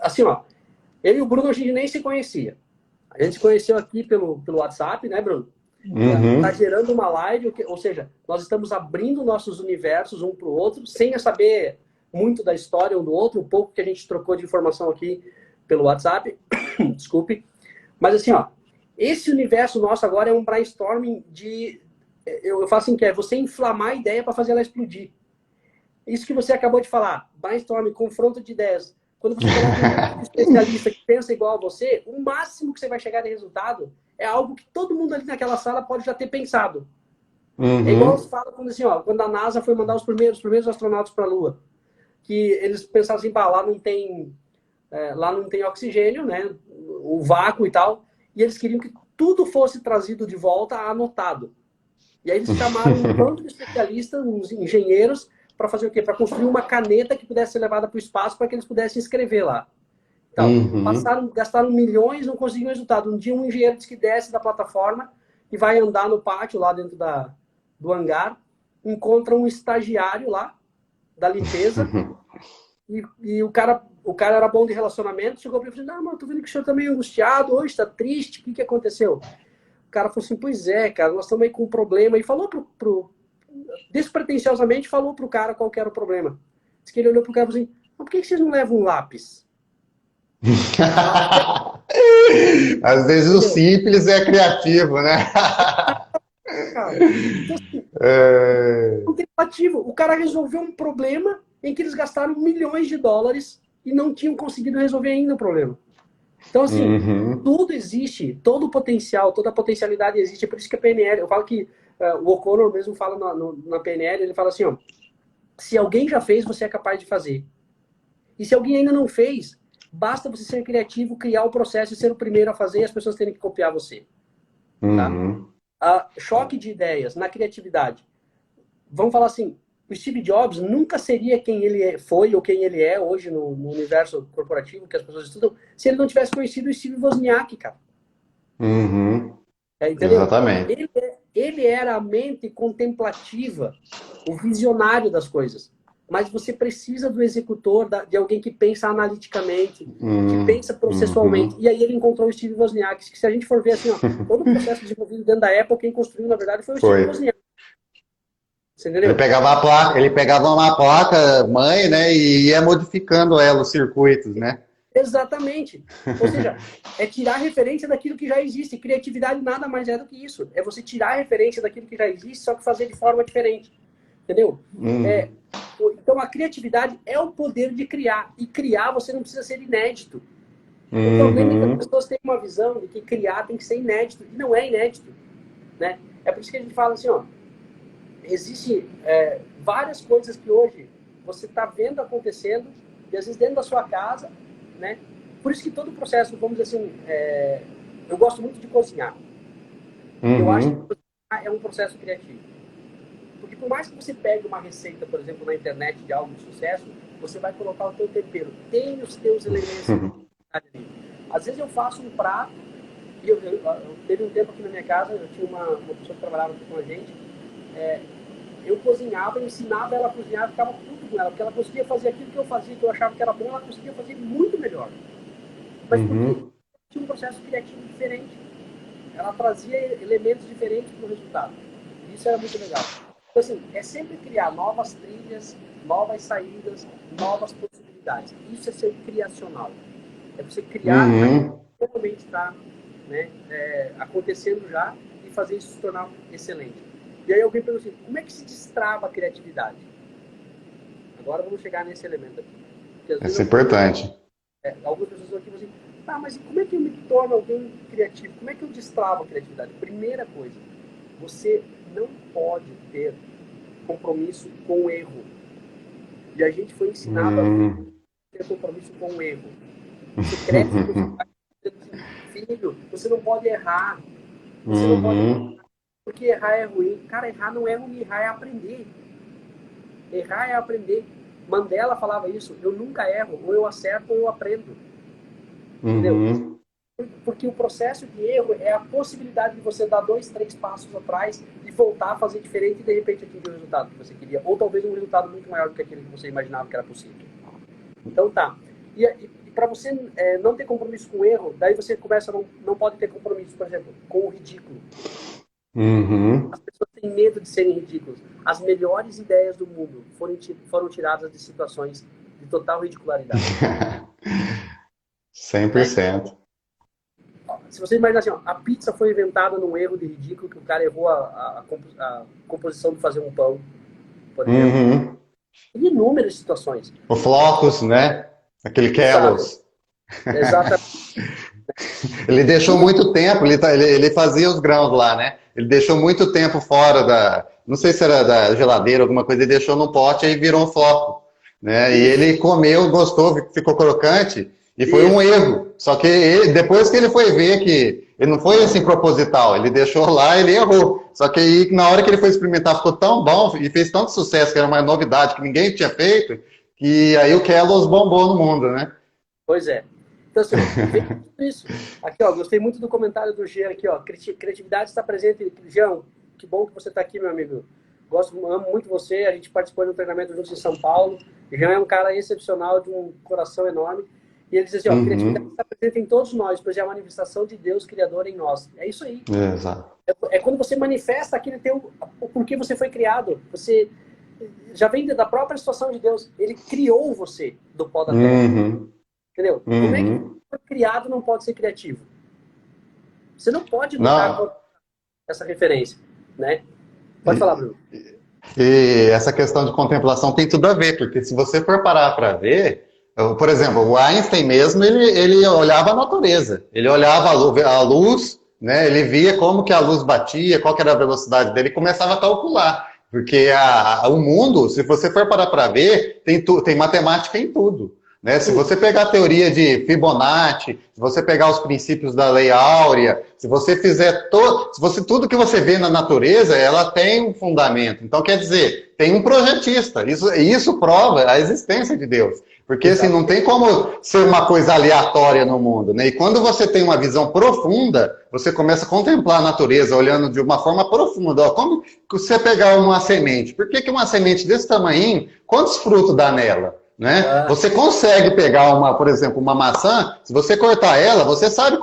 assim, ó, eu e o Bruno a gente nem se conhecia. A gente se conheceu aqui pelo WhatsApp, né, Bruno? Tá Uhum. gerando uma live, ou seja, nós estamos abrindo nossos universos um para o outro, sem saber muito da história um do outro, o pouco que a gente trocou de informação aqui pelo WhatsApp, desculpe. Mas assim, ó, esse universo nosso agora é um brainstorming eu faço assim, que é você inflamar a ideia para fazer ela explodir. Isso que você acabou de falar, brainstorming, confronto de ideias. Quando você coloca um grupo de especialista que pensa igual a você, o máximo que você vai chegar de resultado é algo que todo mundo ali naquela sala pode já ter pensado. É igual se Uhum. fala quando, assim, ó, quando a NASA foi mandar os primeiros astronautas para a Lua, que eles pensaram assim, pá, lá não tem oxigênio, né? O vácuo e tal, e eles queriam que tudo fosse trazido de volta anotado. E aí eles chamaram um bando de especialistas, uns engenheiros, para fazer o quê? Para construir uma caneta que pudesse ser levada para o espaço para que eles pudessem escrever lá. Então, Uhum. gastaram milhões, não conseguiram resultado. Um dia um engenheiro disse que desce da plataforma e vai andar no pátio lá dentro do hangar, encontra um estagiário lá da limpeza e o cara era bom de relacionamento, chegou para ele e falou: não, mas eu tô vendo que o senhor tá meio angustiado hoje, está triste, o que aconteceu? O cara falou assim: pois é, cara, nós estamos aí com um problema. E falou despretensiosamente falou pro cara qual que era o problema. Diz que ele olhou pro cara e falou assim: mas por que vocês não levam um lápis? Às vezes o Entendeu? simples é criativo, né? Cara, então, assim, É. um tentativo. O cara resolveu um problema em que eles gastaram milhões de dólares e não tinham conseguido resolver ainda o problema. Então, assim, Uhum. tudo existe, todo o potencial, toda a potencialidade existe. É por isso que a PNL, eu falo que o O'Connor mesmo fala na PNL, ele fala assim, ó, Se alguém já fez, você é capaz de fazer. E se alguém ainda não fez, basta você ser criativo, criar o processo e ser o primeiro a fazer e as pessoas terem que copiar você. Tá? Choque de ideias na criatividade. Vamos falar assim, o Steve Jobs nunca seria quem ele foi ou quem ele é hoje no universo corporativo que as pessoas estudam, se ele não tivesse conhecido o Steve Wozniak, cara. Entendeu? Exatamente. Ele era a mente contemplativa, o visionário das coisas. Mas você precisa do executor, de alguém que pensa analiticamente, que pensa processualmente. E aí ele encontrou o Steve Wozniak, que se a gente for ver assim, ó, todo o processo desenvolvido dentro da Apple, quem construiu, na verdade, foi o Steve Wozniak. Você entendeu? Ele pegava uma placa mãe, né, e ia modificando ela, os circuitos, né? Exatamente. Ou seja, é tirar referência daquilo que já existe. Criatividade nada mais é do que isso. É você tirar referência daquilo que já existe, só que fazer de forma diferente. Entendeu? Então a criatividade é o poder de criar. E criar você não precisa ser inédito. O problema é que as pessoas têm uma visão de que criar tem que ser inédito. E não é inédito. Né? É por isso que a gente fala assim, ó. Existem várias coisas que hoje você está vendo acontecendo, e às vezes dentro da sua casa, né? Por isso que todo o processo, vamos dizer assim, eu gosto muito de cozinhar. Eu acho que cozinhar é um processo criativo. Porque por mais que você pegue uma receita, por exemplo, na internet de algo de sucesso, você vai colocar o teu tempero. Tem os teus elementos. Às vezes eu faço um prato, e eu teve um tempo aqui na minha casa, eu tinha uma pessoa que trabalhava aqui com a gente, eu cozinhava, eu ensinava ela a cozinhar, eu ficava puto com ela, porque ela conseguia fazer aquilo que eu fazia, que eu achava que era bom, ela conseguia fazer muito melhor. Mas por quê? Tinha um processo criativo diferente. Ela trazia elementos diferentes para o resultado. Isso era muito legal. Então, assim, é sempre criar novas trilhas, novas saídas, novas possibilidades. Isso é ser criacional. É você criar aquilo que realmente está, né, acontecendo já e fazer isso se tornar excelente. E aí alguém pergunta assim, como é que se destrava a criatividade? Agora vamos chegar nesse elemento aqui. Isso é importante. Algumas pessoas aqui vão assim, mas como é que eu me torno alguém criativo? Como é que eu destravo a criatividade? Primeira coisa, você não pode ter compromisso com o erro. E a gente foi ensinado a ter compromisso com o erro. Você cresce filho, você não pode errar. Você não pode errar. Porque errar é ruim. Cara, errar não é ruim, errar é aprender. Errar é aprender. Mandela falava isso, eu nunca erro, ou eu acerto ou eu aprendo. Entendeu? Porque o processo de erro é a possibilidade de você dar 2, 3 passos atrás e voltar a fazer diferente e de repente atingir o resultado que você queria. Ou talvez um resultado muito maior do que aquele que você imaginava que era possível. Então tá. E para você não ter compromisso com o erro, daí você começa a não pode ter compromisso, por exemplo, com o ridículo. As pessoas têm medo de serem ridículas. As melhores ideias do mundo foram tiradas de situações de total ridicularidade. 100%. Se você imaginar assim, a pizza foi inventada num erro de ridículo, que o cara errou a composição de fazer um pão, por exemplo. Tem inúmeras situações. O flocos, né? Aquele Kellogg's. Exatamente. Ele deixou muito tempo, ele fazia os grãos lá, né? Ele deixou muito tempo fora não sei se era da geladeira, alguma coisa, ele deixou no pote e virou um floco, né? E ele comeu, gostou, ficou crocante e foi um erro. Só que depois que ele foi ver que ele não foi assim proposital, ele deixou lá, ele errou. Só que aí, na hora que ele foi experimentar, ficou tão bom e fez tanto sucesso, que era uma novidade que ninguém tinha feito, que aí o Kellogg's bombou no mundo, né? Pois é. Então, assim, isso. Aqui, ó, gostei muito do comentário do Jean aqui, ó. Criatividade está presente. Jean, que bom que você está aqui, meu amigo. Amo muito você. A gente participou de um treinamento juntos em São Paulo. Jean é um cara excepcional, de um coração enorme. E ele diz assim, ó, criatividade está presente em todos nós, pois é a manifestação de Deus Criador em nós. É isso aí. Exato. É quando você manifesta aquele o porquê você foi criado. Você já vem da própria situação de Deus. Ele criou você do pó da terra. Entendeu? Como é que foi criado não pode ser criativo? Você não pode lutar contra essa referência, né? Pode falar, Bruno. E essa questão de contemplação tem tudo a ver, porque se você for parar para ver, por exemplo, o Einstein mesmo, ele olhava a natureza, ele olhava a luz, né? Ele via como que a luz batia, qual que era a velocidade dele e começava a calcular. Porque o mundo, se você for parar para ver, tem matemática em tudo. Né? Se você pegar a teoria de Fibonacci, se você pegar os princípios da Lei Áurea, se você fizer tudo que você vê na natureza, ela tem um fundamento. Então, quer dizer, tem um projetista. Isso prova a existência de Deus. Porque assim, não tem como ser uma coisa aleatória no mundo. Né? E quando você tem uma visão profunda, você começa a contemplar a natureza, olhando de uma forma profunda. Ó, como você pegar uma semente? Por que uma semente desse tamanho, quantos frutos dá nela? Né? Você consegue pegar por exemplo, uma maçã, se você cortar ela, você sabe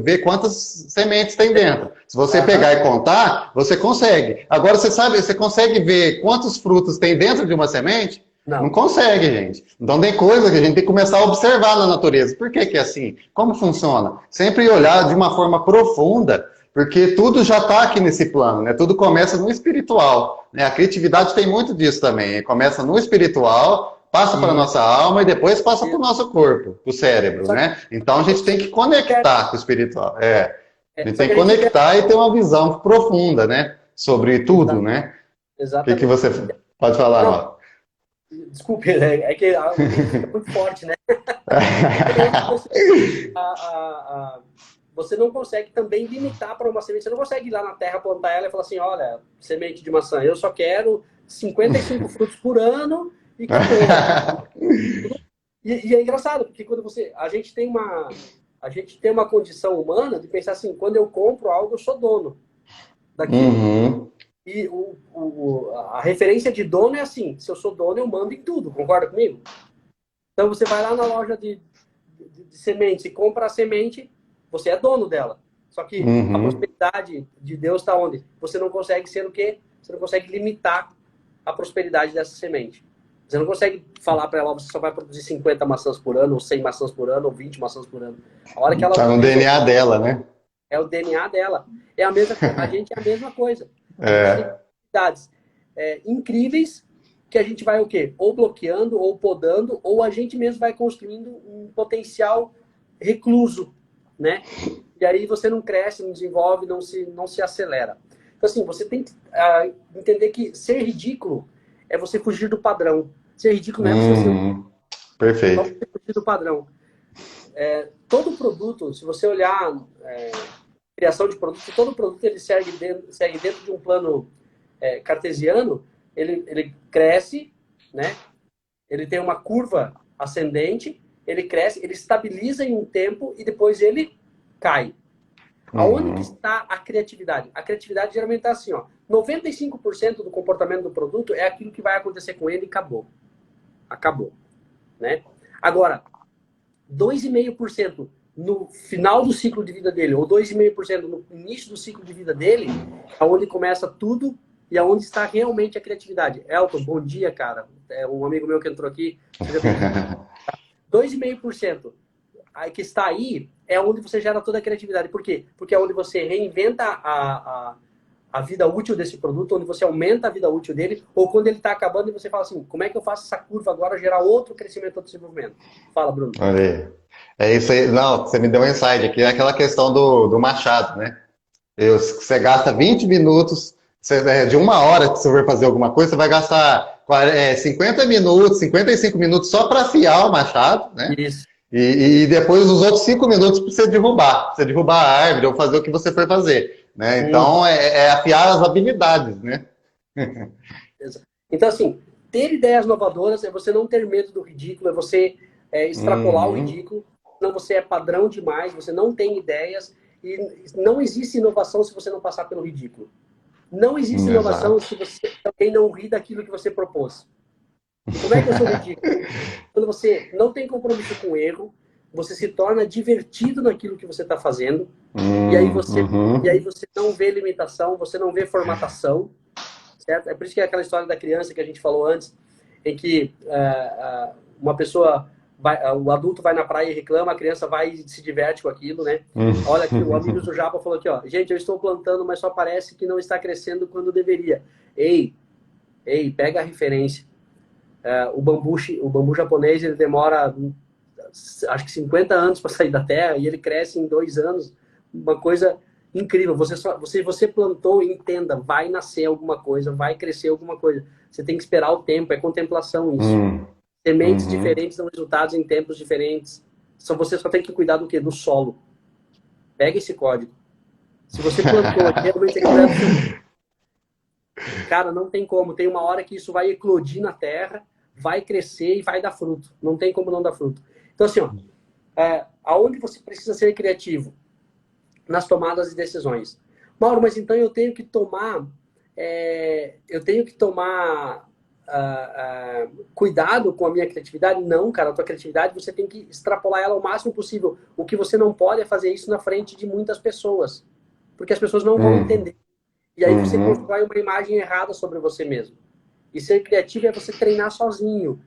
ver quantas sementes tem dentro. Se você pegar e contar, você consegue. Agora você consegue ver quantos frutos tem dentro de uma semente? Não consegue, gente. Então tem coisa que a gente tem que começar a observar na natureza. Por que é assim? Como funciona? Sempre olhar de uma forma profunda, porque tudo já está aqui nesse plano, né? Tudo começa no espiritual. Né? A criatividade tem muito disso também. Começa no espiritual, passa para a nossa alma e depois passa para o nosso corpo, para o cérebro, né? Então a gente tem que conectar com o espiritual. A gente tem que conectar e ter uma visão profunda, né? Sobre tudo, né? Exatamente. O que você pode falar, Rafa? Desculpe, é que fica muito forte, né? Você não consegue também limitar para uma semente. Você não consegue ir lá na terra, plantar ela e falar assim, olha, semente de maçã, eu só quero 55 frutos por ano e acabou. E é engraçado, porque quando a gente tem uma condição humana de pensar assim, quando eu compro algo, eu sou dono daquilo. E a referência de dono é assim, se eu sou dono, eu mando em tudo, concorda comigo? Então você vai lá na loja de sementes e compra a semente, você é dono dela. Só que a prosperidade de Deus está onde? Você não consegue ser o quê? Você não consegue limitar a prosperidade dessa semente. Você não consegue falar para ela, você só vai produzir 50 maçãs por ano, ou 100 maçãs por ano, ou 20 maçãs por ano. A hora que ela tá no DNA dela, né? É o DNA dela. A gente é a mesma coisa. A gente tem habilidades incríveis que a gente vai o quê? Ou bloqueando, ou podando, ou a gente mesmo vai construindo um potencial recluso, né? E aí você não cresce, não desenvolve, não se acelera. Então, assim, você tem que entender que ser ridículo é você fugir do padrão. Ser ridículo não é você ser... Perfeito. Você fugir do padrão. Todo produto, se você olhar criação de produto, todo produto ele segue dentro de um plano cartesiano, ele cresce, né? Ele tem uma curva ascendente, ele cresce, ele estabiliza em um tempo e depois ele cai. Aonde que está a criatividade? A criatividade geralmente está assim, ó, 95% do comportamento do produto é aquilo que vai acontecer com ele e acabou. Acabou. Né? Agora, 2,5% no final do ciclo de vida dele, ou 2,5% no início do ciclo de vida dele, é onde começa tudo e é onde está realmente a criatividade. Elton, bom dia, cara. É um amigo meu que entrou aqui. 2,5% que está aí é onde você gera toda a criatividade. Por quê? Porque é onde você reinventa a vida útil desse produto, onde você aumenta a vida útil dele, ou quando ele está acabando e você fala assim, como é que eu faço essa curva agora gerar outro crescimento, outro desenvolvimento? Fala, Bruno. Olha aí. É isso aí. Não, você me deu um insight aqui. É aquela questão do machado, né? Você gasta 20 minutos, de uma hora que você for fazer alguma coisa, você vai gastar 50 minutos, 55 minutos só para afiar o machado, né? Isso. E depois os outros 5 minutos para você derrubar. Pra você derrubar a árvore ou fazer o que você for fazer. Né? Então, é afiar as habilidades, né? Então, assim, ter ideias inovadoras é você não ter medo do ridículo, é você extrapolar o ridículo, senão você é padrão demais, você não tem ideias, e não existe inovação se você não passar pelo ridículo. Não existe inovação se você também não rir daquilo que você propôs. Como é que eu sou ridículo? Quando você não tem compromisso com o erro, você se torna divertido naquilo que você está fazendo, e aí você não vê limitação, você não vê formatação, certo? É por isso que é aquela história da criança que a gente falou antes, em que uma pessoa, o adulto vai na praia e reclama, a criança vai e se diverte com aquilo, né? Olha aqui, o amigo do Japa falou aqui, ó, gente, eu estou plantando, mas só parece que não está crescendo quando deveria. Ei, pega a referência. O bambu japonês, ele demora, acho que 50 anos para sair da terra, e ele cresce em 2 anos. Uma coisa incrível. Você plantou, entenda, vai nascer alguma coisa, vai crescer alguma coisa. Você tem que esperar o tempo, é contemplação isso. Sementes Uhum. diferentes dão resultados em tempos diferentes. Você só tem que cuidar do quê? Do solo. Pega esse código. Se você plantou, realmente aquilo é do seu... Cara, não tem como. Tem uma hora que isso vai eclodir na terra, vai crescer e vai dar fruto. Não tem como não dar fruto. Então, assim, ó, aonde você precisa ser criativo? Nas tomadas de decisões. Mauro, mas então eu tenho que tomar cuidado com a minha criatividade? Não, cara, a tua criatividade você tem que extrapolar ela ao máximo possível. O que você não pode é fazer isso na frente de muitas pessoas, porque as pessoas não vão Uhum. entender. E aí você Uhum. constrói uma imagem errada sobre você mesmo. E ser criativo é você treinar sozinho.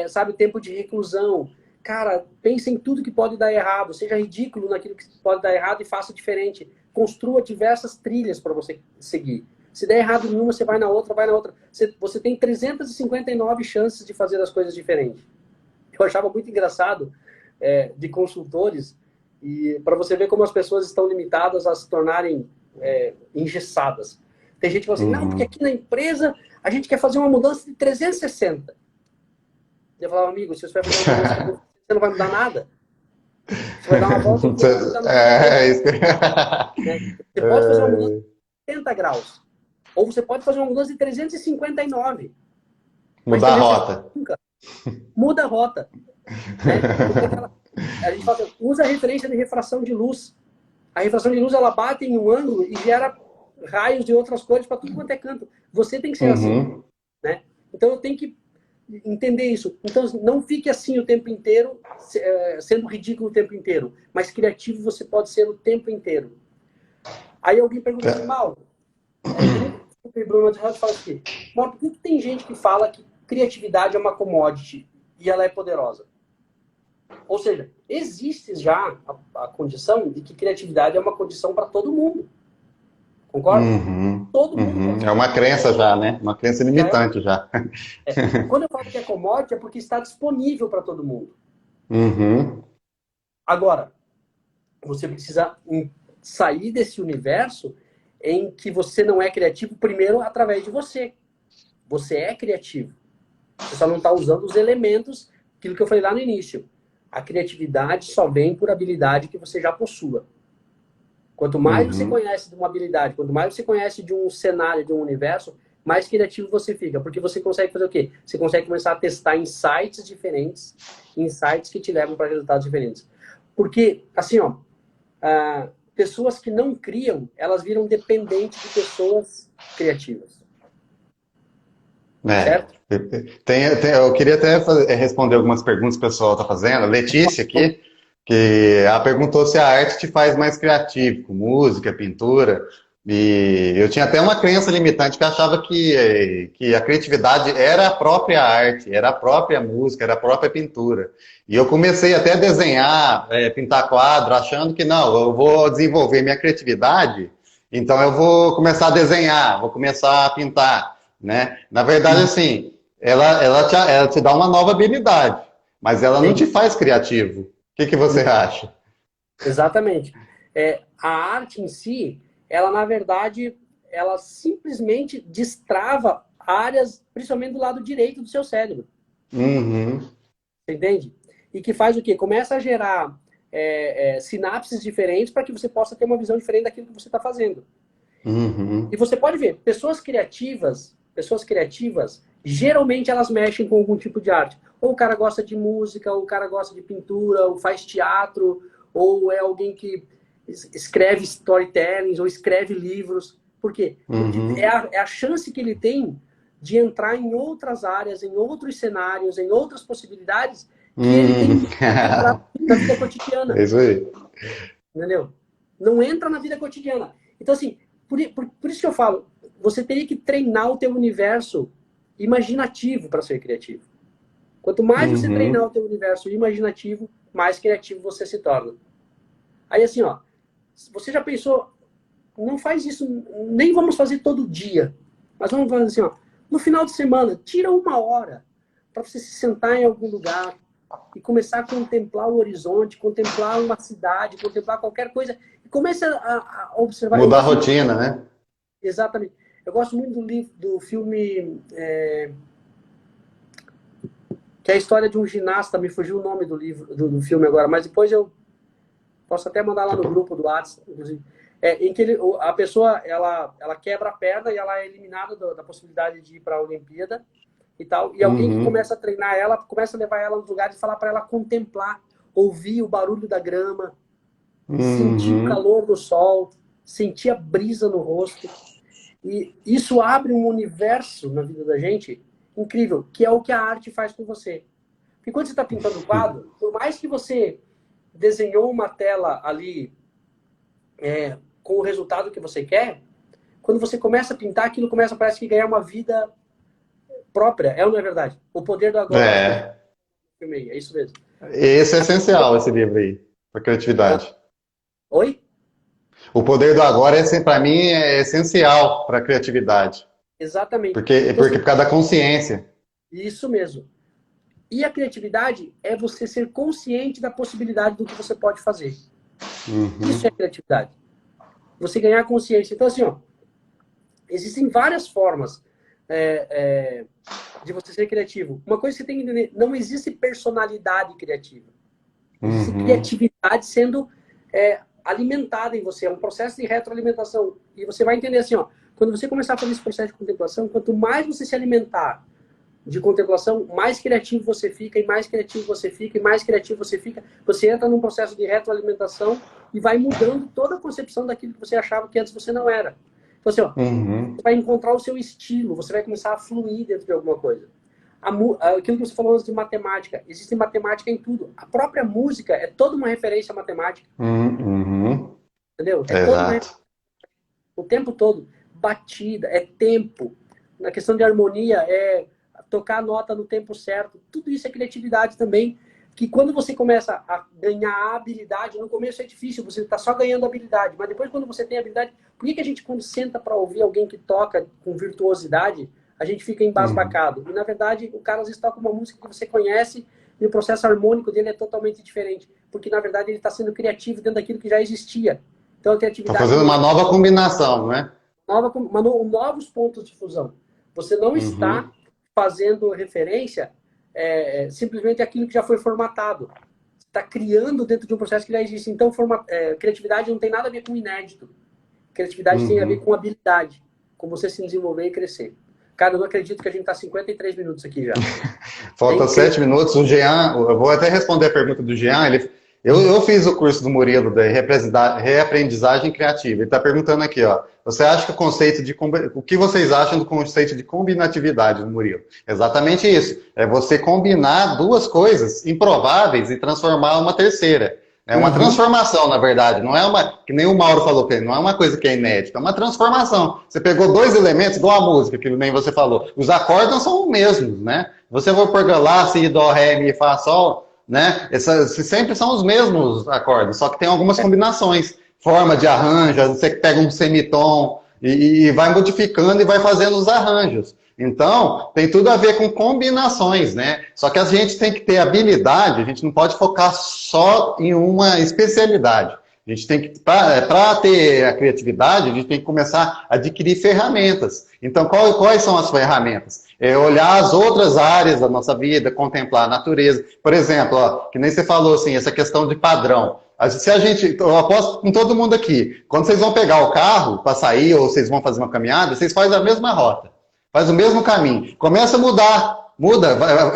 Sabe, tempo de reclusão. Cara, pense em tudo que pode dar errado. Seja ridículo naquilo que pode dar errado e faça diferente. Construa diversas trilhas para você seguir. Se der errado em uma, você vai na outra, vai na outra. Você tem 359 chances de fazer as coisas diferentes. Eu achava muito engraçado de consultores, e para você ver como as pessoas estão limitadas a se tornarem engessadas. Tem gente que fala assim, não, porque Uhum. aqui na empresa a gente quer fazer uma mudança de 360. Eu falava, amigo, se você vai fazer uma mudança de 360, você não vai mudar nada. Você vai dar uma volta em torno da nossa cabeça. É isso que... Né? Você pode fazer uma mudança de 80 graus. Ou você pode fazer uma mudança de 359. Mas Mudar a 360 rota. nunca. Muda a rota. Né? A gente fala, usa a referência de refração de luz. A refração de luz ela bate em um ângulo e gera raios de outras cores para tudo quanto é canto. Você tem que ser assim. Uhum. Né? Então eu tenho que entender isso. Então não fique assim o tempo inteiro, sendo ridículo o tempo inteiro. Mas criativo você pode ser o tempo inteiro. Aí alguém pergunta assim, Mauro, tem um Bruno de fala assim, Mauro, por que tem gente que fala que criatividade é uma commodity e ela é poderosa? Ou seja, existe já a condição de que criatividade é uma condição para todo mundo. Concorda? Uhum. Todo mundo Uhum. pode É ser uma criativo. crença já, né? Uma crença Já é limitante já. Quando eu falo que é commodity, é porque está disponível para todo mundo. Uhum. Agora, você precisa sair desse universo em que você não é criativo, primeiro, através de você. Você é criativo. Você só não está usando os elementos, aquilo que eu falei lá no início. A criatividade só vem por habilidade que você já possua. Quanto mais você Uhum. conhece de uma habilidade, quanto mais você conhece de um cenário, de um universo, mais criativo você fica. Porque você consegue fazer o quê? Você consegue começar a testar insights diferentes, insights que te levam para resultados diferentes. Porque, assim, ó, pessoas que não criam, elas viram dependentes de pessoas criativas. É. Certo? Eu queria até responder algumas perguntas que o pessoal está fazendo. A Letícia aqui, que ela perguntou se a arte te faz mais criativo, com música, pintura. E eu tinha até uma crença limitante que achava que a criatividade era a própria arte, era a própria música, era a própria pintura. E eu comecei até a desenhar, pintar quadro, achando que não, eu vou desenvolver minha criatividade, então eu vou começar a desenhar, vou começar a pintar, né? Na verdade, assim, ela te dá uma nova habilidade, mas ela não te Sim, faz criativo. O que você acha? exatamente. A arte em si, ela na verdade, ela simplesmente destrava áreas, principalmente do lado direito do seu cérebro. Uhum, Você entende? E que faz o quê? Começa a gerar sinapses diferentes para que você possa ter uma visão diferente daquilo que você está fazendo. E uhum, você pode ver, pessoas criativas, geralmente elas mexem com algum tipo de arte. Ou o cara gosta de música, ou o cara gosta de pintura, ou faz teatro, ou é alguém que escreve storytellings, ou escreve livros. Por quê? Porque é uhum, a chance que ele tem de entrar em outras áreas, em outros cenários, em outras possibilidades que ele tem uhum. medo de entrar na vida cotidiana. É isso aí. Entendeu? Não entra na vida cotidiana. Então, assim, por isso que eu falo, você teria que treinar o teu universo imaginativo para ser criativo. Quanto mais você treinar o Uhum, teu universo imaginativo, mais criativo você se torna. Aí, assim, ó, você já pensou, não faz isso, nem vamos fazer todo dia, mas vamos fazer assim, ó, no final de semana, tira uma hora para você se sentar em algum lugar, e começar a contemplar o horizonte, contemplar uma cidade, contemplar qualquer coisa, e comece a observar. Mudar a rotina, né? Exatamente. Eu gosto muito do filme, que é a história de um ginasta, me fugiu o nome do livro, do filme agora, mas depois eu posso até mandar lá no grupo do WhatsApp, inclusive. Em que a pessoa ela quebra a perna e ela é eliminada da possibilidade de ir para a Olimpíada e tal. E alguém que começa a treinar ela, começa a levar ela nos lugares e falar para ela contemplar, ouvir o barulho da grama, sentir o calor do sol, sentir a brisa no rosto. E isso abre um universo na vida da gente incrível, que é o que a arte faz com você. Porque quando você está pintando um quadro, por mais que você desenhou uma tela ali com o resultado que você quer, quando você começa a pintar, aquilo começa, parece que ganhar uma vida própria. É ou não é verdade? O Poder do Agora, acho que é isso mesmo. Esse é essencial, esse livro aí, para criatividade. Oi? O Poder do Agora, para mim, é essencial para a criatividade. Exatamente. Porque, Então, porque por causa da consciência. Isso mesmo. E a criatividade é você ser consciente da possibilidade do que você pode fazer. Isso é criatividade. Você ganhar consciência. Então, assim, ó, existem várias formas de você ser criativo. Uma coisa que você tem que entender, não existe personalidade criativa. Existe criatividade sendo alimentada em você. É um processo de retroalimentação. E você vai entender assim, ó, quando você começar a fazer esse processo de contemplação, quanto mais você se alimentar de contemplação, mais criativo você fica, e mais criativo você fica, e mais criativo você fica. Você entra num processo de retroalimentação e vai mudando toda a concepção daquilo que você achava que antes você não era. Então, assim, ó, você vai encontrar o seu estilo, você vai começar a fluir dentro de alguma coisa. Aquilo que você falou antes de matemática, existe matemática em tudo. A própria música é toda uma referência à matemática. Entendeu? É toda uma referência o tempo todo. Batida, é tempo. Na questão de harmonia, é tocar a nota no tempo certo. Tudo isso é criatividade também, que quando você começa a ganhar a habilidade, no começo é difícil, você está só ganhando habilidade, mas depois quando você tem habilidade, por que a gente quando senta para ouvir alguém que toca com virtuosidade, a gente fica embasbacado? E na verdade, o cara às vezes toca uma música que você conhece e o processo harmônico dele é totalmente diferente, porque na verdade ele está sendo criativo dentro daquilo que já existia. Então a criatividade... Está fazendo uma nova combinação, não é? Novos pontos de fusão. Você não está fazendo referência simplesmente aquilo que já foi formatado. Você está criando dentro de um processo que já existe. Então, criatividade não tem nada a ver com inédito. Criatividade tem a ver com habilidade, com você se desenvolver e crescer. Cara, eu não acredito que a gente está 53 minutos aqui já. Falta 7 minutos. O Jean, eu vou até responder a pergunta do Jean. Eu fiz o curso do Murilo de reaprendizagem criativa. Ele está perguntando aqui, ó. Você acha que o que vocês acham do conceito de combinatividade do Murilo? Exatamente isso. É você combinar duas coisas improváveis e transformar uma terceira. É uma transformação, na verdade. Não é que nem o Mauro falou, não é uma coisa que é inédita, é uma transformação. Você pegou dois elementos, igual a música, que nem você falou. Os acordes não são os mesmos, né? Você for pegar lá, si, dó, ré, mi, fá, sol, né? Sempre são os mesmos acordes, só que tem algumas combinações. Forma de arranjo, você pega um semitom e vai modificando e vai fazendo os arranjos. Então, tem tudo a ver com combinações, né? Só que a gente tem que ter habilidade, a gente não pode focar só em uma especialidade. A gente tem que, para ter a criatividade, a gente tem que começar a adquirir ferramentas. Então, quais são as ferramentas? É olhar as outras áreas da nossa vida, contemplar a natureza. Por exemplo, ó, que nem você falou assim, essa questão de padrão. Eu aposto com todo mundo aqui, quando vocês vão pegar o carro para sair ou vocês vão fazer uma caminhada, vocês fazem a mesma rota. Faz o mesmo caminho. Começa a mudar.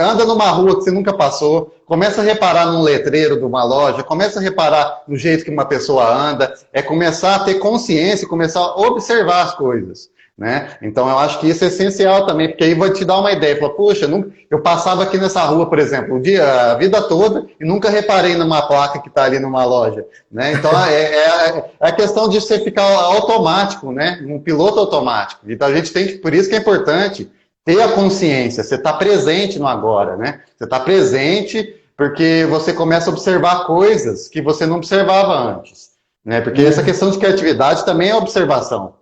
Anda numa rua que você nunca passou. Começa a reparar num letreiro de uma loja. Começa a reparar no jeito que uma pessoa anda. É começar a ter consciência, começar a observar as coisas. Né? Então eu acho que isso é essencial também, porque aí vai te dar uma ideia. Fala, puxa, eu passava aqui nessa rua, por exemplo, a vida toda e nunca reparei numa placa que está ali numa loja. Né? Então é a questão de você ficar automático, né? Um piloto automático. Então a gente tem que, por isso que é importante ter a consciência, você está presente no agora, né? Você está presente porque você começa a observar coisas que você não observava antes. Né? Porque essa questão de criatividade também é observação.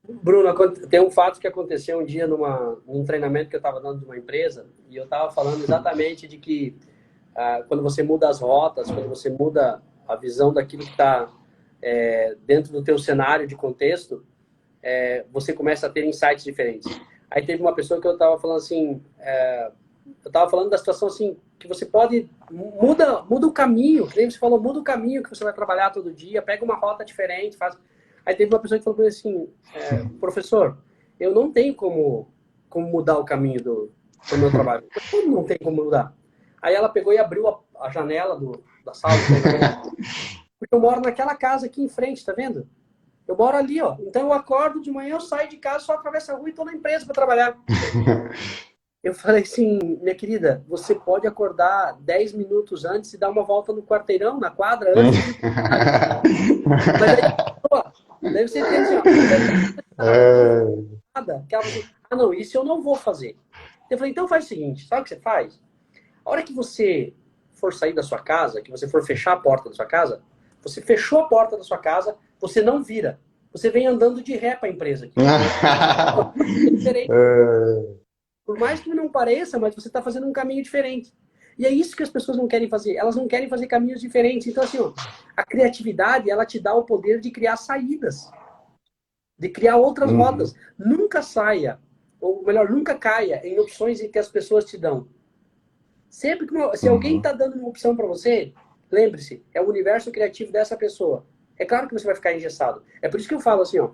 Bruno, tem um fato que aconteceu um dia num treinamento que eu estava dando de uma empresa, e eu estava falando exatamente de que quando você muda as rotas, quando você muda a visão daquilo que está dentro do teu cenário de contexto, você começa a ter insights diferentes. Aí teve uma pessoa que eu estava falando assim, eu estava falando da situação assim, que você pode, muda o caminho, que nem você falou, muda o caminho que você vai trabalhar todo dia, pega uma rota diferente, faz... Aí teve uma pessoa que falou para mim assim, professor, eu não tenho como mudar o caminho do meu trabalho. Eu não tem como mudar. Aí ela pegou e abriu a janela da sala, porque eu moro naquela casa aqui em frente, tá vendo? Eu moro ali, ó. Então eu acordo de manhã, eu saio de casa, só atravesso a rua e estou na empresa para trabalhar. Eu falei assim, minha querida, você pode acordar 10 minutos antes e dar uma volta no quarteirão, na quadra, antes de... Mas aí você tem assim, ó, que ela assim, não, isso eu não vou fazer. Eu falei, então faz o seguinte, sabe o que você faz? A hora que você for sair da sua casa, que você for fechar a porta da sua casa, você fechou a porta da sua casa, você não vira. Você vem andando de ré para a empresa. Aqui. Por mais que não pareça, mas você está fazendo um caminho diferente. E é isso que as pessoas não querem fazer. Elas não querem fazer caminhos diferentes. Então, assim, ó, a criatividade, ela te dá o poder de criar saídas. De criar outras rotas. Nunca saia, ou melhor, nunca caia em opções em que as pessoas te dão. Sempre que se alguém está dando uma opção para você, lembre-se, é o universo criativo dessa pessoa. É claro que você vai ficar engessado. É por isso que eu falo assim, ó,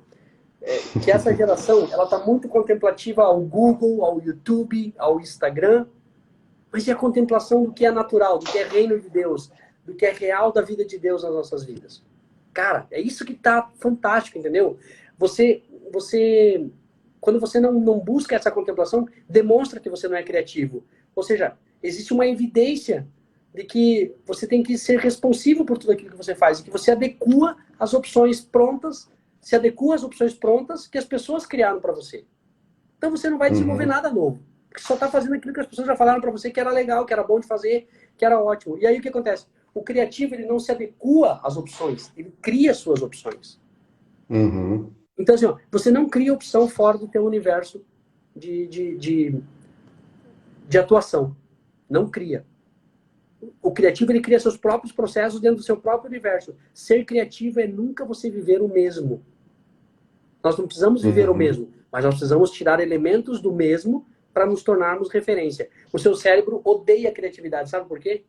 que essa geração, ela está muito contemplativa ao Google, ao YouTube, ao Instagram, mas e a contemplação do que é natural, do que é reino de Deus, do que é real da vida de Deus nas nossas vidas. Cara, é isso que tá fantástico, entendeu? Quando você não busca essa contemplação, demonstra que você não é criativo. Ou seja, existe uma evidência de que você tem que ser responsivo por tudo aquilo que você faz, e que você adequa as opções prontas, que as pessoas criaram para você. Então você não vai desenvolver nada novo, porque só está fazendo aquilo que as pessoas já falaram para você que era legal, que era bom de fazer, que era ótimo. E aí o que acontece? O criativo, ele não se adequa às opções, ele cria suas opções. Então, assim, ó, você não cria opção fora do teu universo de atuação. Não cria. O criativo, ele cria seus próprios processos dentro do seu próprio universo. Ser criativo é nunca você viver o mesmo. Nós não precisamos viver o mesmo, mas nós precisamos tirar elementos do mesmo para nos tornarmos referência. O seu cérebro odeia a criatividade. Sabe por quê?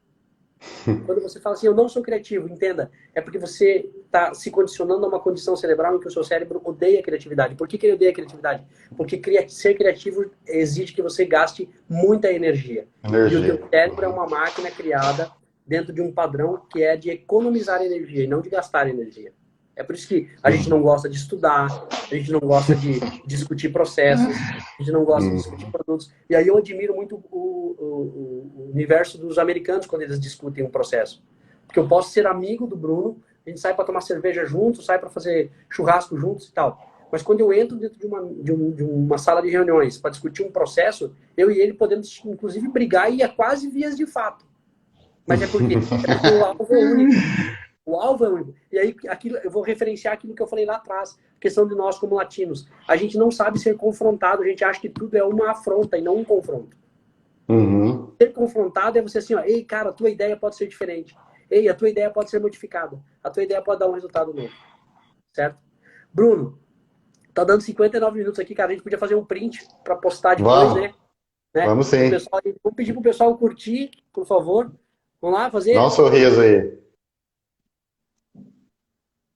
Quando você fala assim, eu não sou criativo, entenda, é porque você está se condicionando a uma condição cerebral em que o seu cérebro odeia a criatividade. Por que ele odeia a criatividade? Porque ser criativo exige que você gaste muita energia. E o teu cérebro é uma máquina criada dentro de um padrão que é de economizar energia e não de gastar energia. É por isso que a gente não gosta de estudar, a gente não gosta de discutir processos, a gente não gosta de discutir produtos. E aí eu admiro muito o universo dos americanos quando eles discutem um processo. Porque eu posso ser amigo do Bruno, a gente sai para tomar cerveja juntos, sai para fazer churrasco juntos e tal. Mas quando eu entro dentro de uma sala de reuniões para discutir um processo, eu e ele podemos, inclusive, brigar e é quase vias de fato. Mas é porque o alvo é único. O alvo é único. E aí eu vou referenciar aquilo que eu falei lá atrás, questão de nós como latinos. A gente não sabe ser confrontado, a gente acha que tudo é uma afronta e não um confronto. Ser confrontado é você assim, ó, ei, cara, a tua ideia pode ser diferente. Ei, a tua ideia pode ser modificada. A tua ideia pode dar um resultado novo. Certo? Bruno, tá dando 59 minutos aqui, cara. A gente podia fazer um print para postar depois, né? Vamos sim. Vou pedir pro pessoal curtir, por favor. Vamos lá, fazer? Dá um sorriso aí.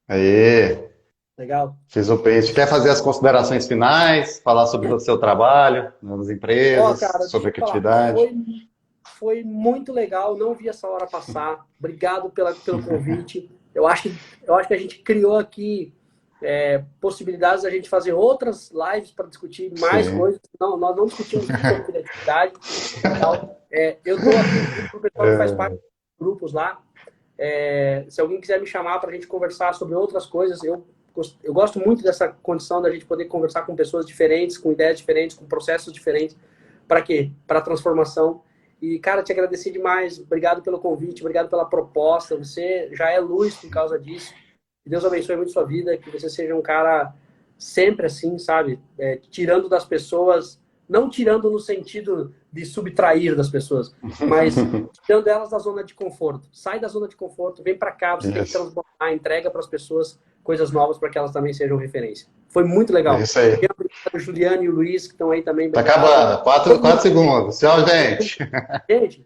Aí. Legal. Fiz um print. Quer fazer as considerações finais? Falar sobre o seu trabalho nas empresas, cara, sobre a criatividade? Foi muito legal. Não vi essa hora passar. Obrigado pelo convite. Eu acho que a gente criou aqui possibilidades da gente fazer outras lives para discutir mais coisas. Não, nós não discutimos sobre criatividade. Eu estou aqui para o pessoal que faz parte dos grupos lá. Se alguém quiser me chamar para a gente conversar sobre outras coisas, eu gosto muito dessa condição da gente poder conversar com pessoas diferentes, com ideias diferentes, com processos diferentes. Para quê? Para transformação. E, cara, te agradecer demais. Obrigado pelo convite, obrigado pela proposta. Você já é luz por causa disso. Que Deus abençoe muito sua vida, que você seja um cara sempre assim, sabe? Tirando das pessoas não tirando no sentido de subtrair das pessoas, mas tirando elas da zona de conforto. Sai da zona de conforto, vem para cá, você tem que transbordar, entrega para as pessoas coisas novas para que elas também sejam referência. Foi muito legal. Isso aí. O Juliano e o Luiz, que estão aí também. Tá acabando. 4 segundos. Tchau, gente. Gente,